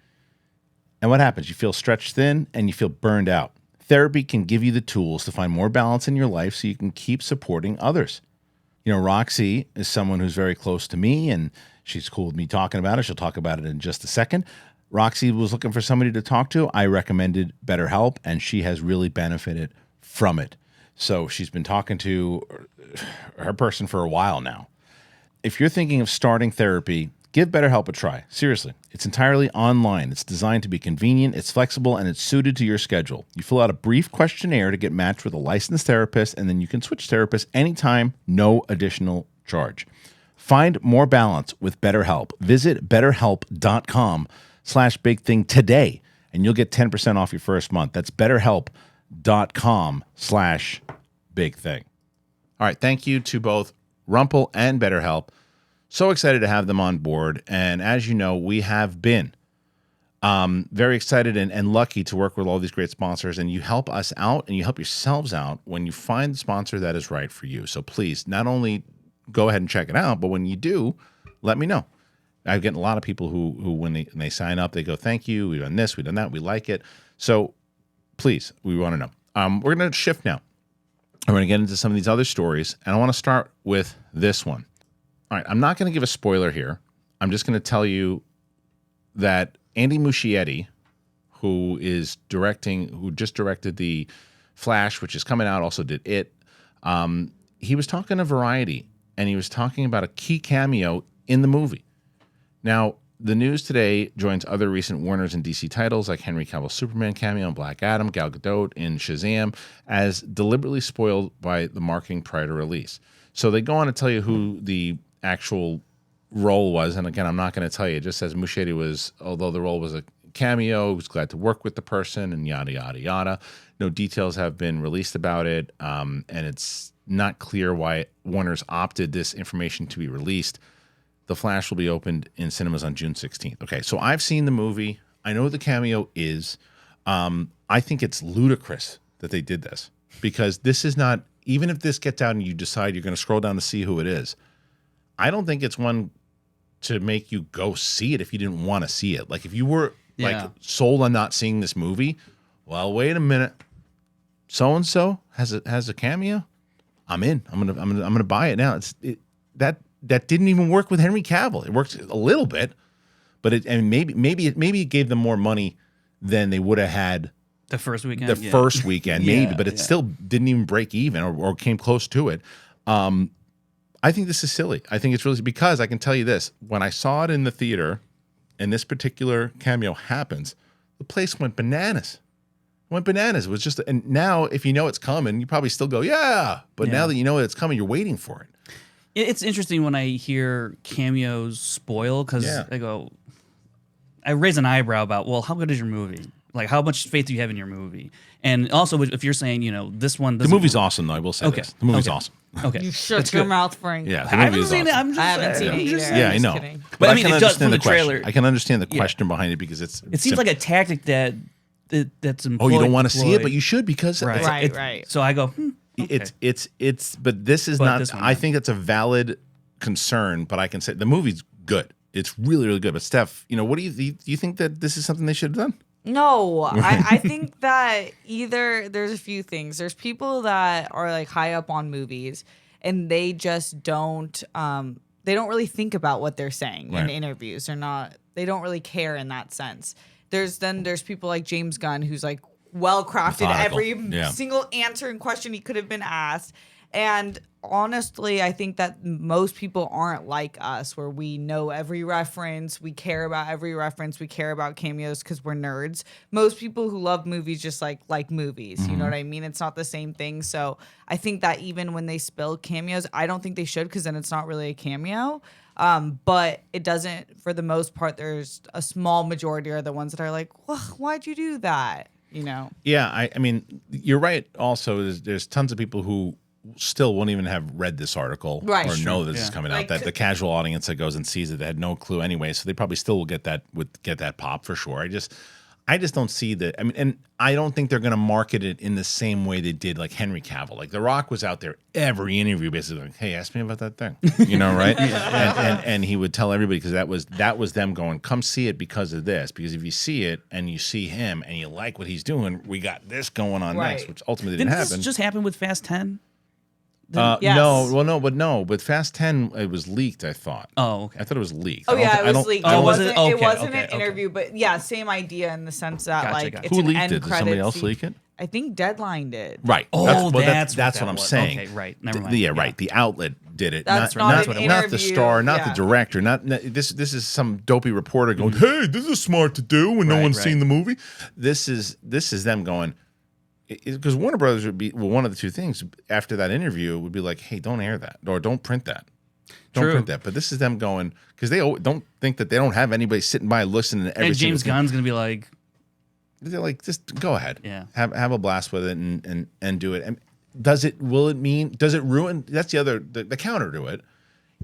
and what happens? You feel stretched thin and you feel burned out. Therapy can give you the tools to find more balance in your life so you can keep supporting others. You know, Roxy is someone who's very close to me, and she's cool with me talking about it. She'll talk about it in just a second. Roxy was looking for somebody to talk to. I recommended BetterHelp, and she has really benefited from it. So she's been talking to her person for a while now. If you're thinking of starting therapy, give BetterHelp a try. Seriously, it's entirely online. It's designed to be convenient, it's flexible, and it's suited to your schedule. You fill out a brief questionnaire to get matched with a licensed therapist, and then you can switch therapists anytime, no additional charge. Find more balance with BetterHelp. Visit betterhelp.com/bigthing today, and you'll get 10% off your first month. That's betterhelp.com/bigthing. All right, thank you to both RUMPL and BetterHelp. So excited to have them on board. And as you know, we have been very excited and lucky to work with all these great sponsors. And you help us out and you help yourselves out when you find the sponsor that is right for you. So please, not only go ahead and check it out, but when you do, let me know. I've gotten a lot of people who when they sign up, they go, thank you, we've done this, we've done that, we like it. So please, we want to know. We're going to shift now. I'm going to get into some of these other stories, and I want to start with this one. All right, I'm not going to give a spoiler here. I'm just going to tell you that Andy Muschietti, who just directed the Flash, which is coming out, also did It. He was talking to Variety, and he was talking about a key cameo in the movie. Now, the news today joins other recent Warner's and DC titles like Henry Cavill's Superman cameo in Black Adam, Gal Gadot in Shazam, as deliberately spoiled by the marketing prior to release. So they go on to tell you who the actual role was, and again, I'm not going to tell you. It just says Muschietti was, although the role was a cameo, he was glad to work with the person, and yada, yada, yada. No details have been released about it, and it's not clear why Warner's opted this information to be released. The Flash will be opened in cinemas on June 16th. Okay, so I've seen the movie. I know what the cameo is. I think it's ludicrous that they did this, because this is not, even if this gets out and you decide you're going to scroll down to see who it is, I don't think it's one to make you go see it if you didn't want to see it. Like if you were like sold on not seeing this movie, well, wait a minute. So-and-so has a cameo. I'm in. I'm gonna buy it now. That didn't even work with Henry Cavill. It worked a little bit, but maybe it gave them more money than they would have had the first weekend. Maybe, but it still didn't even break even or came close to it. I think this is silly. I think it's really, because I can tell you this: when I saw it in the theater, and this particular cameo happens, the place went bananas. It was just, and now if you know it's coming, you probably still go, yeah. But now that you know it's coming, you're waiting for it. It's interesting when I hear cameos spoil, because I raise an eyebrow about, well, how good is your movie? Like, how much faith do you have in your movie? And also, if you're saying, this one, the movie's awesome, though. I will say this: the movie's awesome. Okay, you shut your mouth, Frank. Yeah, the movie is awesome. I haven't seen it either. Yeah, I know. Kidding. But I mean, it does from the trailer. I can understand the question behind it, because it seems like a tactic that's employed. Oh, you don't want to see it, but you should, because right. So I go, okay. It's but this is not. I think it's a valid concern, but I can say the movie's good. It's really, really good. But Steph, what do you think that this is something they should have done? No, I think that there's a few things. There's people that are like high up on movies, and they just don't they don't really think about what they're saying in interviews. They don't really care in that sense. There's people like James Gunn, who's like well crafted every single answer and question he could have been asked. And honestly, I think that most people aren't like us, where we know every reference, we care about every reference, we care about cameos because we're nerds. Most people who love movies just like movies. You know what I mean? It's not the same thing. So I think that even when they spill cameos, I don't think they should, because then it's not really a cameo. But it doesn't, for the most part, there's a small majority are the ones that are like, well, why'd you do that? Yeah, I mean, you're right. Also, there's tons of people who still won't even have read this article Right. or Sure. know this is coming out. That the casual audience that goes and sees it, they had no clue anyway, so they probably still will get that pop for sure. I just don't see that. I mean, and I don't think they're going to market it in the same way they did like Henry Cavill. Like The Rock was out there every interview basically like, hey, ask me about that thing, right? And he would tell everybody because that was them going, come see it because of this. Because if you see it and you see him and you like what he's doing, we got this going on next, which ultimately didn't happen. This just happen with Fast 10? Yes. No. With Fast 10, it was leaked. I thought. Oh, okay. I thought it was leaked. Oh yeah, it was leaked. Oh, was it? It Okay, wasn't okay, an interview, but yeah, same idea in the sense that Gotcha. it's Who an leaked end it? Did credit somebody else scene. leak it? I think Deadline did. Right. Oh, that's what what I'm was. saying. Okay, right. Never mind. Yeah, right. The outlet did it. That's not not an the interview. star, not the Yeah. director. Not this is some dopey reporter going, "Hey, this is smart to do when no Right, one's right. seen the movie." This is them going, because Warner Brothers would be one of the two things after that interview would be like, "Hey, don't air that or don't print that." Don't True. print that. But this is them going, because they don't think that they don't have anybody sitting by listening to every And single James thing. Gunn's going to be like, They're like, just go ahead. Yeah. Have a blast with it and do it. And does it ruin? That's the counter to it.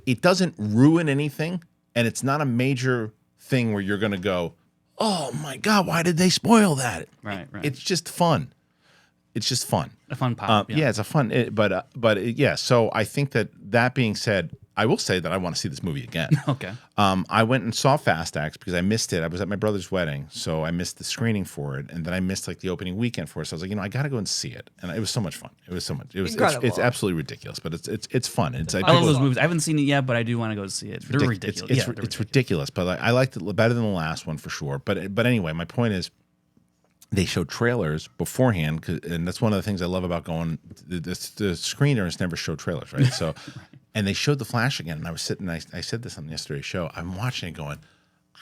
It doesn't ruin anything, and it's not a major thing where you're going to go, oh my God, why did they spoil that? Right. It's just fun. It's just fun. a fun pop. Yeah, it's a fun. Yeah. So I think that being said, I will say that I want to see this movie again. Okay. I went and saw Fast X because I missed it. I was at my brother's wedding, so I missed the screening for it, and then I missed like the opening weekend for it. So I was like, I got to go and see it, and it was so much fun. It's Incredible. absolutely ridiculous, but it's fun. It's I love those movies. I haven't seen it yet, but I do want to go see it. They're ridiculous. It's ridiculous, but I liked it better than the last one for sure. But anyway, my point is, they showed trailers beforehand, and that's one of the things I love about going. The screeners never show trailers, right? So, and they showed The Flash again, and I was sitting. I said this on yesterday's show. I'm watching it, going,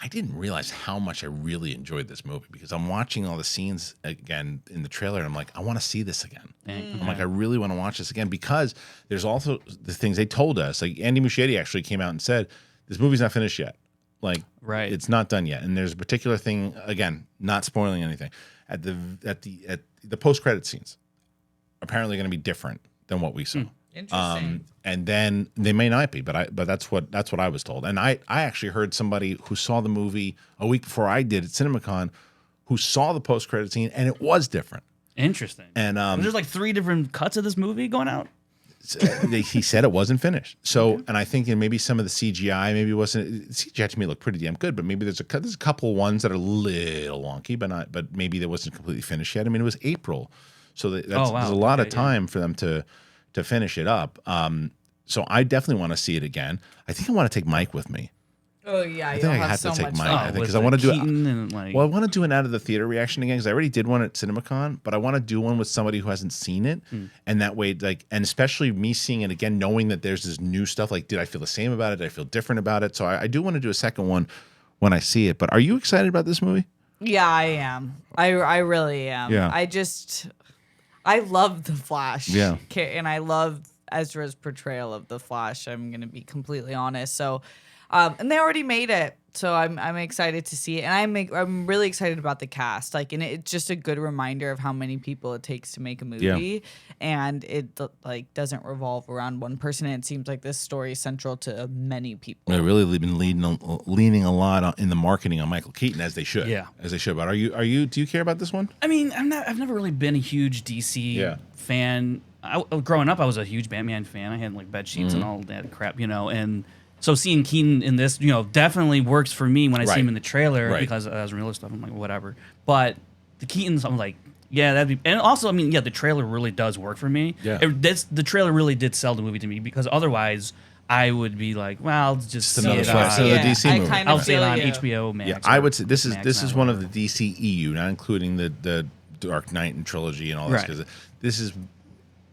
I didn't realize how much I really enjoyed this movie because I'm watching all the scenes again in the trailer, and I'm like, I want to see this again. I'm like, I really want to watch this again because there's also the things they told us. Like Andy Muschietti actually came out and said, this movie's not finished yet. Like, it's not done yet, and there's a particular thing. Again, not spoiling anything. At the post credit scenes, apparently going to be different than what we saw. Interesting. And then they may not be, but that's what I was told. And I actually heard somebody who saw the movie a week before I did at CinemaCon, who saw the post credit scene, and it was different. Interesting. And there's like 3 different cuts of this movie going out. he said it wasn't finished. So, and I think maybe some of the CGI maybe wasn't. CGI to me looked pretty damn good, but maybe there's a couple ones that are a little wonky, but maybe that wasn't completely finished yet. I mean, it was April, so there's a lot of time for them to finish it up. So I definitely want to see it again. I think I want to take Mike with me. Oh yeah, I think I have to take Mike. I think because I want to do it. Like, Well, I want to do an out of the theater reaction again because I already did one at CinemaCon, but I want to do one with somebody who hasn't seen it, and that way, and especially me seeing it again, knowing that there's this new stuff. Like, did I feel the same about it? Did I feel different about it? So I do want to do a second one when I see it. But are you excited about this movie? Yeah, I am. I really am. Yeah. I love the Flash. Yeah. And I love Ezra's portrayal of the Flash. I'm gonna be completely honest. So, and they already made it, so I'm excited to see it, and I'm really excited about the cast. Like, and it's just a good reminder of how many people it takes to make a movie, and it like doesn't revolve around one person. And it seems like this story is central to many people. They've really been leaning a lot in the marketing on Michael Keaton, as they should. Yeah, as they should. But do you care about this one? I mean, I've never really been a huge DC fan. Growing up, I was a huge Batman fan. I had like bed sheets and all that crap, and. So seeing Keaton in this, definitely works for me when I see him in the trailer because as real stuff, I'm like, whatever. But the Keatons, I'm like, yeah, that'd be. And also, I mean, yeah, the trailer really does work for me. Yeah, the trailer really did sell the movie to me because otherwise I would be like, well, I'll just see it on the DC movie. I'll see it on HBO Max. Yeah, I would say this is one of the DC EU, not including the Dark Knight and trilogy and all this. Because this is,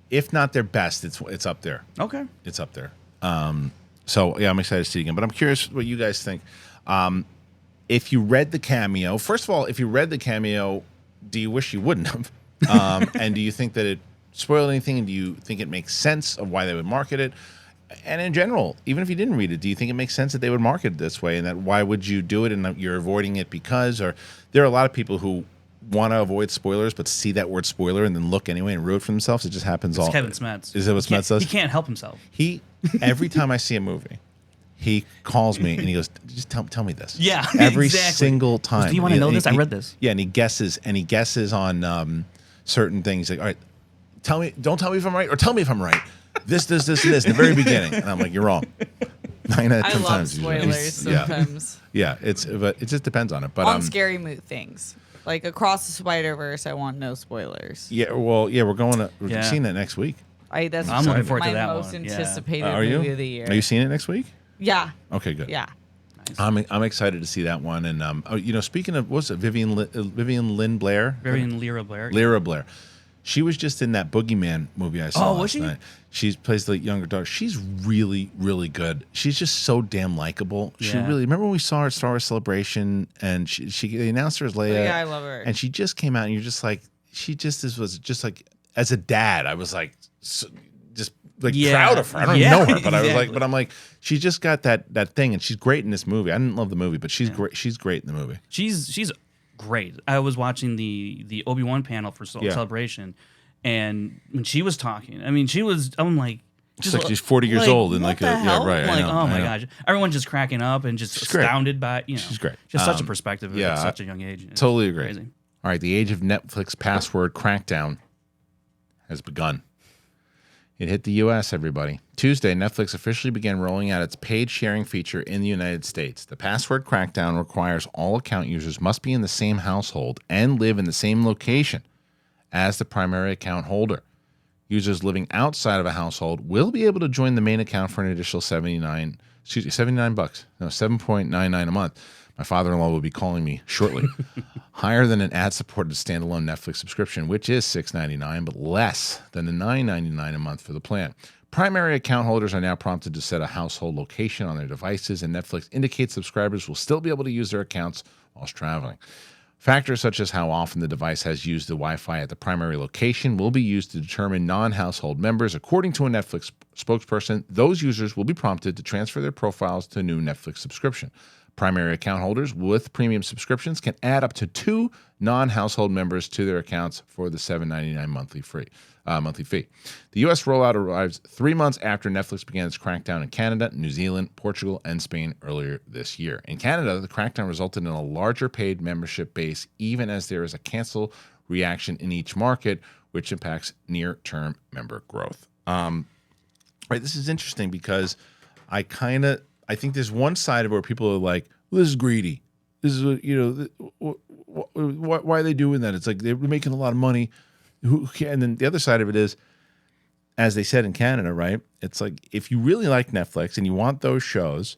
if not their best, it's up there. Okay, it's up there. So, yeah, I'm excited to see it again. But I'm curious what you guys think. If you read the cameo, first of all, do you wish you wouldn't have? And do you think that it spoiled anything? And do you think it makes sense of why they would market it? And in general, even if you didn't read it, do you think it makes sense that they would market it this way? And that why would you do it and you're avoiding it because? Or there are a lot of people who want to avoid spoilers, but see that word spoiler and then look anyway and ruin it for themselves. It just happens all. Kevin Smets. Is that what Smets does? He can't help himself. Every time I see a movie, he calls me and he goes, "Just tell me this." Yeah, every exactly. single time. Do you want to know this? I read this. Yeah, and he guesses on certain things. Like, all right, don't tell me if I'm right, or tell me if I'm right. This, and this in the very beginning, and I'm like, you're wrong. 9 out of 10 I love times. spoilers sometimes. Yeah, but it just depends on it. But on scary things. Like Across the Spider-Verse, I want no spoilers. Yeah, well, we're seeing that next week. That's I'm looking forward to that my most one. anticipated Are you? movie of the year. Are you seeing it next week? Yeah. Okay, good. Yeah. Nice. I'm excited to see that one. And speaking of, what's it, Vivian Lynn Blair? Vivian Lyra Blair. Lyra Blair. She was just in that Boogeyman movie I saw last was she? night. She plays the younger daughter. She's really, really good. She's just so damn likable. Yeah. She really. Remember when we saw her at Star Wars Celebration, and they announced her as Leia. Yeah, I love her. And she just came out, and you're just like, was just like, as a dad, I was like, proud of her. I don't even know her, but I was like, I'm like, she just got that thing, and she's great in this movie. I didn't love the movie, but she's great. She's great in the movie. She's great. I was watching the Obi-Wan panel for Celebration, and when she was talking, I mean, I'm like, just like she's 40 years old and what like the hell? right. Like, oh my gosh, everyone's just cracking up and just astounded by She's great. Just such a perspective at such a young age. It's totally agree. Crazy. All right, the age of Netflix password crackdown has begun. It hit the U.S., everybody. Tuesday, Netflix officially began rolling out its paid sharing feature in the United States. The password crackdown requires all account users must be in the same household and live in the same location as the primary account holder. Users living outside of a household will be able to join the main account for an additional $79. No, $7.99 a month. My father-in-law will be calling me shortly. Higher than an ad-supported standalone Netflix subscription, which is $6.99, but less than the $9.99 a month for the plan. Primary account holders are now prompted to set a household location on their devices, and Netflix indicates subscribers will still be able to use their accounts whilst traveling. Factors such as how often the device has used the Wi-Fi at the primary location will be used to determine non-household members. According to a Netflix spokesperson, those users will be prompted to transfer their profiles to a new Netflix subscription. Primary account holders with premium subscriptions can add up to 2 non-household members to their accounts for the $7.99 monthly fee. The U.S. rollout arrives 3 months after Netflix began its crackdown in Canada, New Zealand, Portugal, and Spain earlier this year. In Canada, the crackdown resulted in a larger paid membership base, even as there is a cancel reaction in each market, which impacts near-term member growth. Right, this is interesting because I think there's one side of it where people are like, well, this is greedy. This is, why are they doing that? It's like they're making a lot of money. And then the other side of it is, as they said in Canada, right? It's like, if you really like Netflix and you want those shows,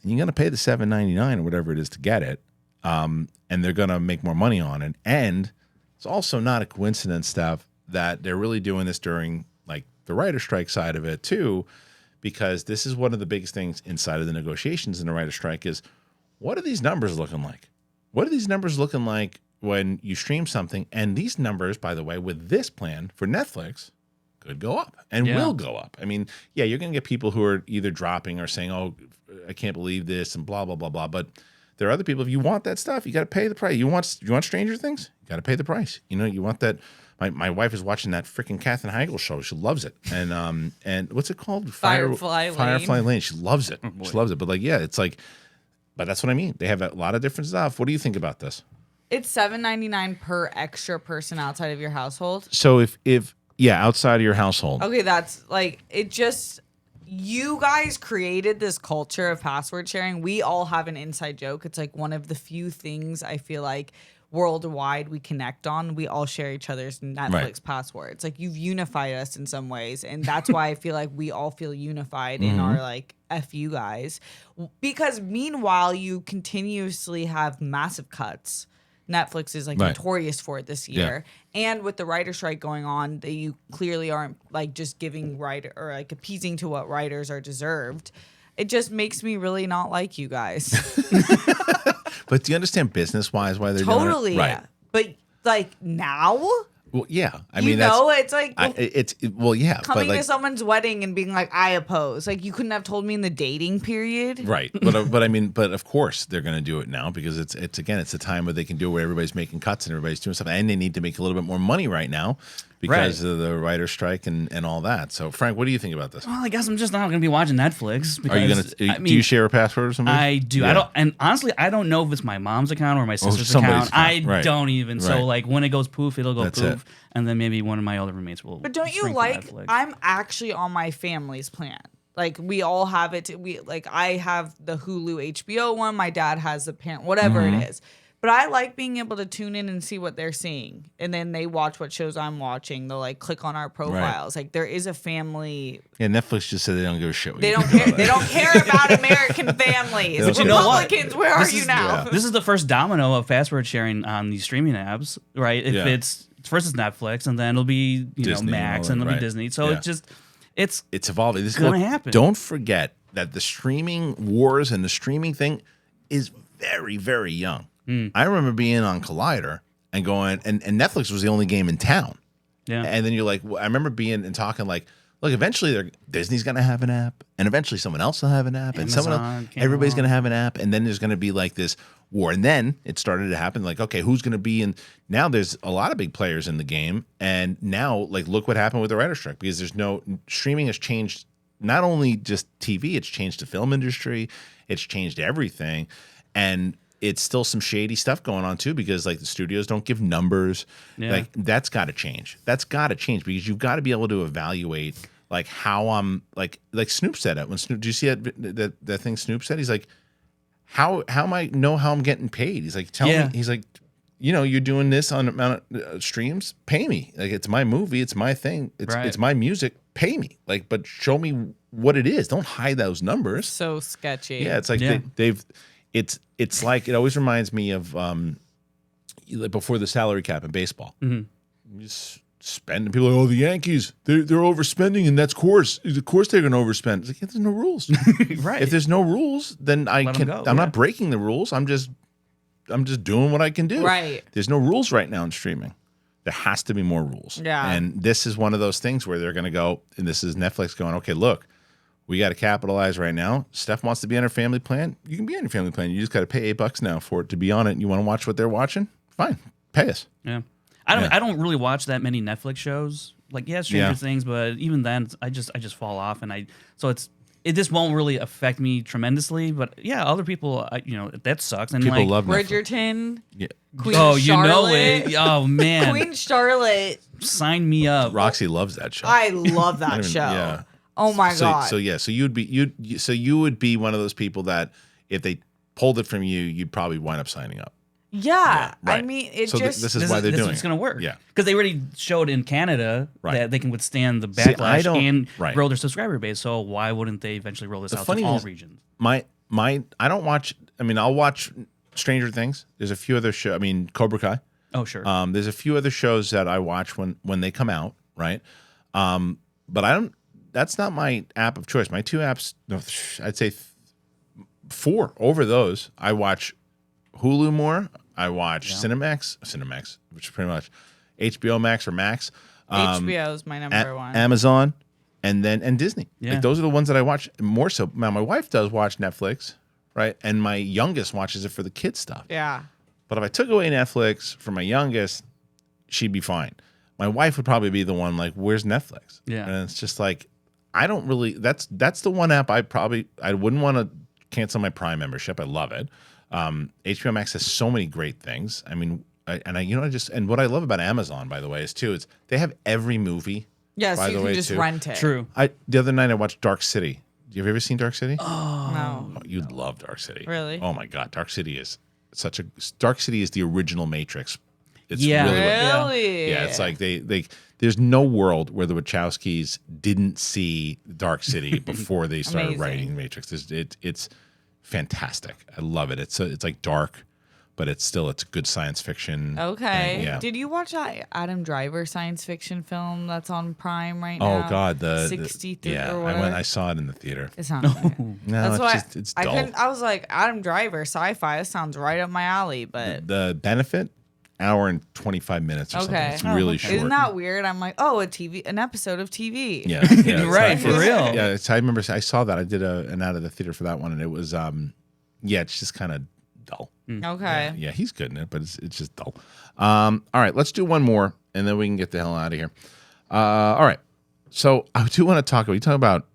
and you're going to pay the $7.99 or whatever it is to get it, and they're going to make more money on it. And it's also not a coincidence, Steph, that they're really doing this during like the writer strike side of it too, because this is one of the biggest things inside of the negotiations in the writer strike is, what are these numbers looking like? What are these numbers looking like when you stream something? And these numbers, by the way, with this plan for Netflix, could go up and will go up. I mean, yeah, you're going to get people who are either dropping or saying, oh, I can't believe this and blah, blah, blah, blah. But there are other people, if you want that stuff, you got to pay the price. You want Stranger Things? You got to pay the price. You want that. My wife is watching that freaking Katherine Heigl show. She loves it. And what's it called? Firefly Lane. She loves it. She loves it. But like, yeah, it's like, but that's what I mean. They have a lot of different stuff. What do you think about this? It's $7.99 per extra person outside of your household. So if outside of your household. Okay, that's like, it just, you guys created this culture of password sharing. We all have an inside joke. It's like one of the few things I feel like worldwide we connect on. We all share each other's Netflix passwords. Like, you've unified us in some ways, and that's why I feel like we all feel unified in our like F you guys, because meanwhile you continuously have massive cuts. Netflix is like notorious for it this year, and with the writer strike going on, that you clearly aren't like just giving writer or like appeasing to what writers are deserved. It just makes me really not like you guys. But do you understand business-wise why they're doing it? Totally. Right. But like now? Well, yeah. I You mean, know, it's like well, yeah. coming but like, to someone's wedding and being like, I oppose. Like, you couldn't have told me in the dating period. right. But I mean, but of course they're going to do it now because it's the time where they can do it where everybody's making cuts and everybody's doing stuff, and they need to make a little bit more money right now because of the writer's strike and all that. So, Frank, what do you think about this? Well, I guess I'm just not going to be watching Netflix. Because, Are you going to? Do you share a password or something? I do. Yeah. I don't. And honestly, I don't know if it's my mom's account or my sister's somebody's account. I account. Right. don't even. Right. So like when it goes poof, it'll go That's poof, and then maybe one of my other roommates will. But don't you stream like? from Netflix. I'm actually on my family's plan. Like, we all have it. I have the Hulu HBO one. My dad has the parent, whatever it is. But I like being able to tune in and see what they're seeing, and then they watch what shows I'm watching. They'll like click on our profiles. Like, there is a family. Yeah, Netflix just said they don't give a shit. They don't care. They don't care about American families. But you know what? Republicans, where are you now? Yeah. This is the first domino of password sharing on these streaming apps, right? If it's first it's Netflix, and then it'll be Disney Max, and all and that, it'll be Disney. So Yeah. it's It's evolving. This is gonna happen. Don't forget that the streaming wars and the streaming thing is very, very young. I remember being on Collider and going, and Netflix was the only game in town. yeah. And then you're like, I remember being and talking like, look, eventually Disney's going to have an app, and eventually someone else will have an app, and someone Amazon else, came everybody's along. going to have an app, and then there's going to be like this war. And then it started to happen like, okay, who's going to be in? Now there's a lot of big players in the game, and now like look what happened with the writer's strike, because there's no streaming has changed not only just TV, it's changed the film industry, it's changed everything, and it's still some shady stuff going on too, because like the studios don't give numbers. Yeah. Like that's got to change. That's got to change, because you've got to be able to evaluate like how I'm like Snoop said it when Snoop. Do you see that thing Snoop said? He's like, how am I know how I'm getting paid? He's like, tell me. He's like, you know, you're doing this on amount of streams. Pay me. Like, it's my movie. It's my thing. It's my music. Pay me. Like, but show me what it is. Don't hide those numbers. So sketchy. Yeah, it's like they've. It's like, it always reminds me of like before the salary cap in baseball. You just spend, people are like, oh, the Yankees, they're overspending, and that's course. Of course they're going to overspend. It's like, yeah, there's no rules. Right. If there's no rules, then Let 'em go, I'm not breaking the rules. I'm just doing what I can do. Right. There's no rules right now in streaming. There has to be more rules. Yeah. And this is one of those things where they're going to go, and this is Netflix going, okay, look, we got to capitalize right now. Steph wants to be on her family plan. You can be on your family plan. You just got to pay $8 now for it to be on it. And you want to watch what they're watching? Fine, pay us. Yeah. I don't really watch that many Netflix shows. Like, Stranger Things, but even then I just fall off, and this won't really affect me tremendously. But yeah, other people, that sucks. And People like, love Netflix. Bridgerton. Yeah. Queen oh, Charlotte. you know it. Oh man, Queen Charlotte. sign me up. Roxy loves that show. I love that show. Yeah. Oh my god. So you would be one of those people that if they pulled it from you, you'd probably wind up signing up. Yeah. right. I mean, This is why they're doing It's going to work. Yeah. Because they already showed in Canada Right. that they can withstand the See, backlash and right. grow their subscriber base. So why wouldn't they eventually roll this out funny to all is- regions? I don't watch. I mean, I'll watch Stranger Things. There's a few other shows. I mean, Cobra Kai. Oh, sure. There's a few other shows that I watch when they come out, right? But I don't. That's not my app of choice. My two apps, no, I'd say 4 over those. I watch Hulu more. I watch Cinemax, which is pretty much HBO Max or Max. HBO is my number one. Amazon, and Disney. Yeah. Like, those are the ones that I watch more so. Now, my wife does watch Netflix, right? And my youngest watches it for the kids stuff. Yeah. But if I took away Netflix for my youngest, she'd be fine. My wife would probably be the one like, where's Netflix? Yeah. And it's just like, I don't really, that's the one app I wouldn't want to cancel my Prime membership. I love it. HBO Max has so many great things. I mean, and what I love about Amazon, by the way, is too, they have every movie. Yes, by you the can way, just too. rent it. True. The other night I watched Dark City. Have you ever seen Dark City? No. Oh, you'd love Dark City. Really? Oh my God, Dark City is the original Matrix. It's Yeah. really Really? yeah, it's like they there's no world where the Wachowskis didn't see Dark City before they started Amazing. writing Matrix. It's fantastic. I love it. It's like dark, but it's good science fiction. Okay. And, yeah. Did you watch that Adam Driver science fiction film that's on Prime right Oh now? God, the 63 yeah. or I whatever. I saw it in the theater. It's not. No, No, it's I dull. couldn't. I was like, Adam Driver, sci-fi. That sounds right up my alley. But The Benefit hour and 25 minutes or something. Okay. It's really okay. short. Isn't that weird? I'm like, oh, an episode of TV. Yeah, yeah, Right, for real. Yeah, I remember I saw that. I did an out of the theater for that one, and it was it's just kind of dull. Okay. Yeah, he's good in it, but it's just dull. All right, let's do one more, and then we can get the hell out of here. All right, so I do want to talk about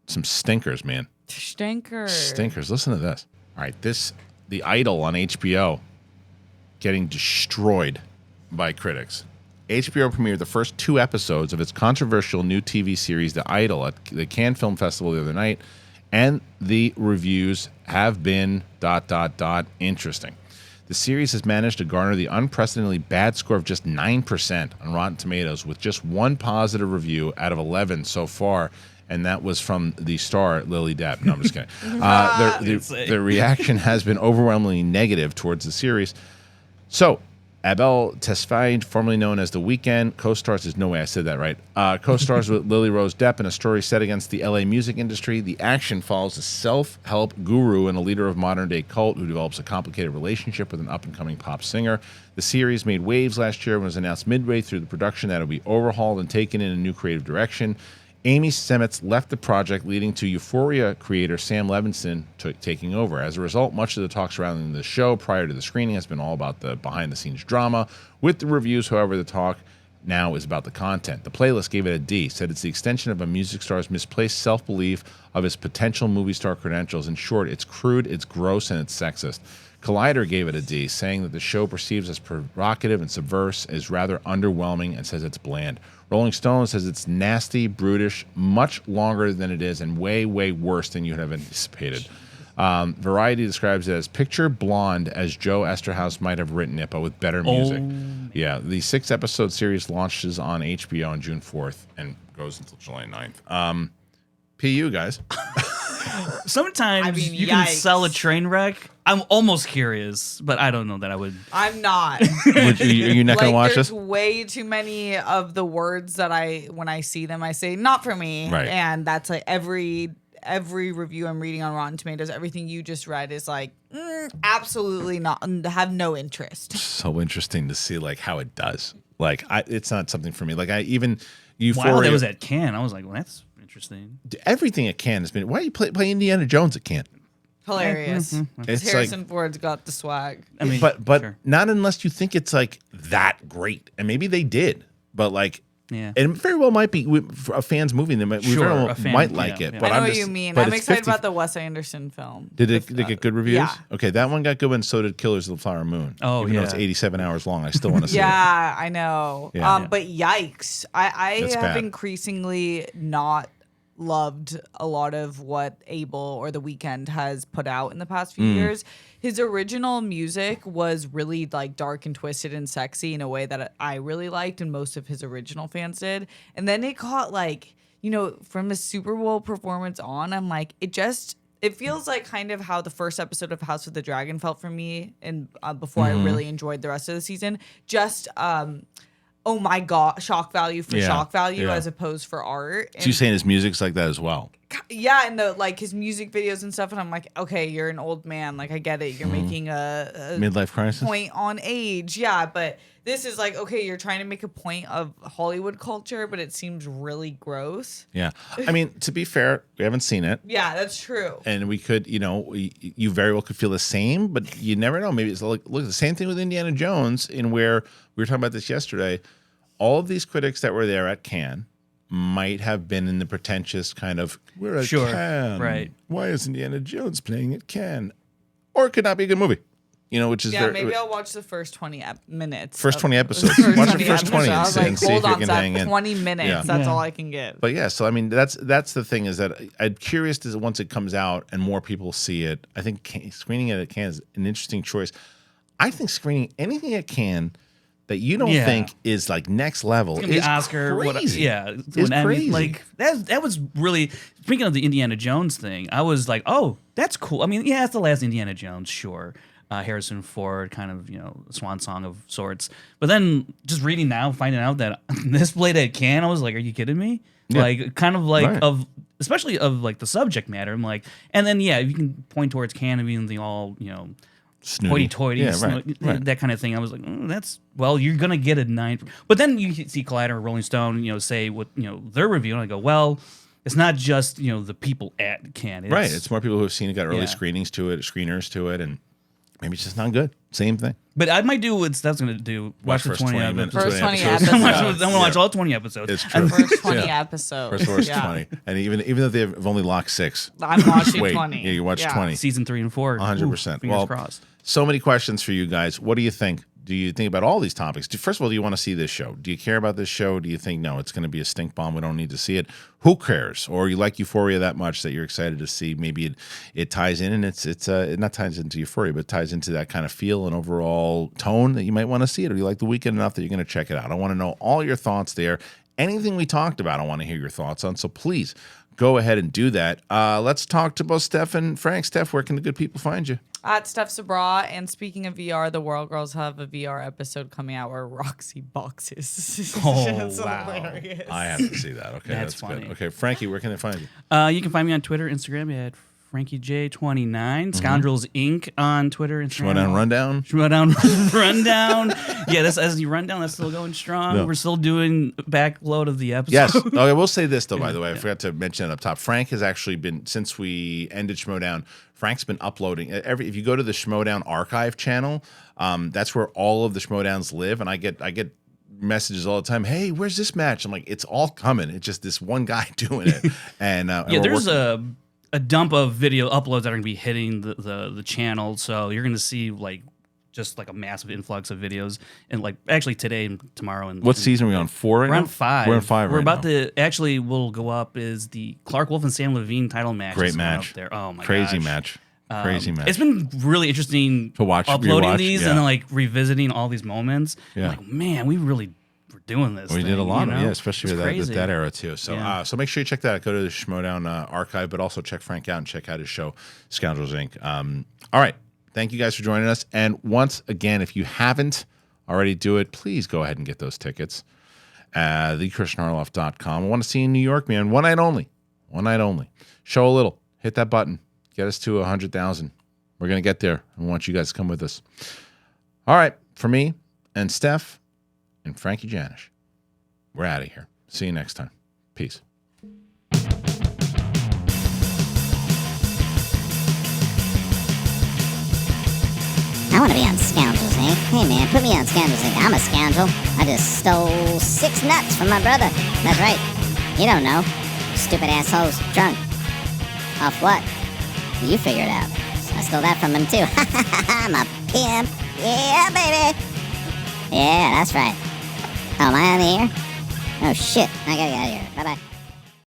some stinkers, man. Stinkers. Listen to this. All right, The Idol on HBO getting destroyed by critics. HBO premiered the first 2 episodes of its controversial new TV series, The Idol, at the Cannes Film Festival the other night, and the reviews have been ... interesting. The series has managed to garner the unprecedentedly bad score of just 9% on Rotten Tomatoes, with just 1 positive review out of 11 so far, and that was from the star Lily Depp. No, I'm just kidding. The reaction has been overwhelmingly negative towards the series. So, Abel Tesfaye, formerly known as The Weeknd, co-stars, there's no way I said that right, co-stars with Lily Rose Depp in a story set against the LA music industry. The action follows a self-help guru and a leader of modern-day cult who develops a complicated relationship with an up-and-coming pop singer. The series made waves last year when it was announced midway through the production that it would be overhauled and taken in a new creative direction. Amy Semmets left the project, leading to Euphoria creator Sam Levinson taking over. As a result, much of the talk surrounding the show prior to the screening has been all about the behind-the-scenes drama. With the reviews, however, the talk now is about the content. The Playlist gave it a D, said it's the extension of a music star's misplaced self-belief of his potential movie star credentials. In short, it's crude, it's gross, and it's sexist. Collider gave it a D, saying that the show perceived as provocative and subversive is rather underwhelming and says it's bland. Rolling Stone says it's nasty, brutish, much longer than it is, and way, way worse than you'd have anticipated. Variety describes it as picture Blonde as Joe Esterhaus might have written it, but with better music. Yeah, the 6-episode series launches on HBO on June 4th and goes until July 9th. PU, guys. Sometimes you can sell a train wreck. I'm almost curious, but I don't know that I would. I'm not. Are you not going to watch there's this? way too many of the words that when I see them, I say, not for me. Right. And that's like every review I'm reading on Rotten Tomatoes, everything you just read is like, absolutely not, have no interest. So interesting to see like how it does. Like, it's not something for me. Like, even Euphoria. Wow, that was at Cannes. I was like, well, that's interesting. Everything at Cannes has been. Why do you play Indiana Jones at Cannes? Hilarious. It's Harrison Ford's got the swag. I mean, but sure. not unless you think it's like that great, and maybe they did. But like, yeah, and it very well might be a fan's movie. They might, Sure, very well a fan, might like it. yeah. But I know I'm what just, you mean. but I'm it's excited 50 about the Wes Anderson film. Did it get good reviews? Yeah. Okay, that one got good, and so did Killers of the Flower Moon. Oh, Even though yeah. it's 87 hours long, I still want to see it. Yeah, I know. Yeah. But yikes. I That's have bad. increasingly not loved a lot of what Abel or The Weeknd has put out in the past few years. His original music was really like dark and twisted and sexy in a way that I really liked, and most of his original fans did. And then it caught like, from the Super Bowl performance on, I'm like, it feels like kind of how the first episode of House of the Dragon felt for me, and before I really enjoyed the rest of the season. Just oh my god, shock value for shock value as opposed for art. So you're saying his music's like that as well? Yeah, and his music videos and stuff, and I'm like, okay, you're an old man, like I get it, you're making a Midlife crisis point on age, yeah, but this is like, okay, you're trying to make a point of Hollywood culture, but it seems really gross. Yeah, I mean, to be fair, we haven't seen it. Yeah, that's true. And we could, you very well could feel the same, but you never know. Maybe it's like, look, the same thing with Indiana Jones, in where we were talking about this yesterday. All of these critics that were there at Cannes might have been in the pretentious kind of, we're at Cannes. Right. Why is Indiana Jones playing at Cannes? Or it could not be a good movie. Which is maybe I'll watch the first 20 minutes. First 20 episodes. Watch the first 20 I was like, and see if you can hang in. 20 minutes. Yeah. That's all I can get. But yeah, so I mean, that's the thing, is that I'm curious to, once it comes out and more people see it, I think screening it at Cannes is an interesting choice. I think screening anything at Cannes that you don't think is like next level is Oscar, crazy. It's crazy. Like that was really, speaking of the Indiana Jones thing, I was like, oh, that's cool. I mean, yeah, it's the last Indiana Jones, sure. Harrison Ford, kind of, swan song of sorts. But then just reading now, finding out that this played at Cannes, I was like, are you kidding me? Yeah. Like, kind of like Right. especially of like the subject matter. I'm like, and then, yeah, you can point towards Cannes being the all, hoity-toity, that kind of thing. I was like, you're going to get a 9. But then you see Collider or Rolling Stone, say what, their review, and I go, well, it's not just, the people at Cannes. Right. It's more people who have seen it, got early screeners to it, and maybe it's just not good. Same thing. But I might do what Steph's going to do. Watch the 20 episodes. First 20 episodes. I'm going to watch all 20 episodes. It's true. First 20 episodes. First 20. And even though they've only locked 6. I'm watching 20. Yeah, you watch 20. Season 3 and 4. 100%. Fingers crossed. So many questions for you guys. What do you think? Do you think about all these topics? First of all, do you want to see this show? Do you care about this show? Do you think, no, it's going to be a stink bomb, we don't need to see it? Who cares? Or you like Euphoria that much that you're excited to see? Maybe it ties in, and it not ties into Euphoria, but ties into that kind of feel and overall tone that you might want to see it. Or you like The Weeknd enough that you're going to check it out? I want to know all your thoughts there. Anything we talked about, I want to hear your thoughts on. So please go ahead and do that. Let's talk to both Steph and Frank. Steph, where can the good people find you? At Steph Sabraw. And speaking of VR, the World Girls have a VR episode coming out where Roxy boxes. Oh, wow. Hilarious. I have to see that. Okay, that's funny. Good. Okay, Frankie, where can they find you? You can find me on Twitter, Instagram at FrankieJ29. Scoundrels Inc. on Twitter, Instagram. Schmodown Rundown. Schmodown Rundown. Yeah, that's as you rundown. That's still going strong. No. We're still doing backload of the episode. Yes. Okay, I will say this though. By the way, I forgot to mention it up top. Frank has actually been, since we ended Schmodown, Frank's been uploading if you go to the Schmodown archive channel, that's where all of the Schmodowns live, and I get messages all the time. Hey, where's this match? I'm like, it's all coming. It's just this one guy doing it. And there's a dump of video uploads that are going to be hitting the channel, so you're going to see just a massive influx of videos, and actually today and tomorrow. And what season are we on? 4 right now? We're on 5. We're on 5. We're about to actually will go up is the Clark Wolf and Sam Levine title match. Great match up there. Oh my crazy gosh. match. Crazy match. It's been really interesting to watch, uploading rewatch, these and then revisiting all these moments. Yeah. Man, we really were doing this. We did a lot of it, especially with that era too. So, Yeah. So make sure you check that out. Go to the Schmodown archive, but also check Frank out and check out his show, Scoundrels Inc. All right. Thank you guys for joining us. And once again, if you haven't already do it, please go ahead and get those tickets. TheChristianHarloff.com. I want to see you in New York, man. One night only. One night only. Show a little. Hit that button. Get us to 100,000. We're going to get there. I want you guys to come with us. All right. For me and Steph and Frankie Janisch, we're out of here. See you next time. Peace. I want to be on Scoundrels Inc. Hey man, put me on Scoundrels Inc. I'm a scoundrel. I just stole 6 nuts from my brother. That's right. You don't know. Stupid assholes. Drunk. Off what? You figure it out. I stole that from him too. I'm a pimp. Yeah, baby. Yeah, that's right. Oh, am I on the air? Oh shit. I gotta get out of here. Bye-bye.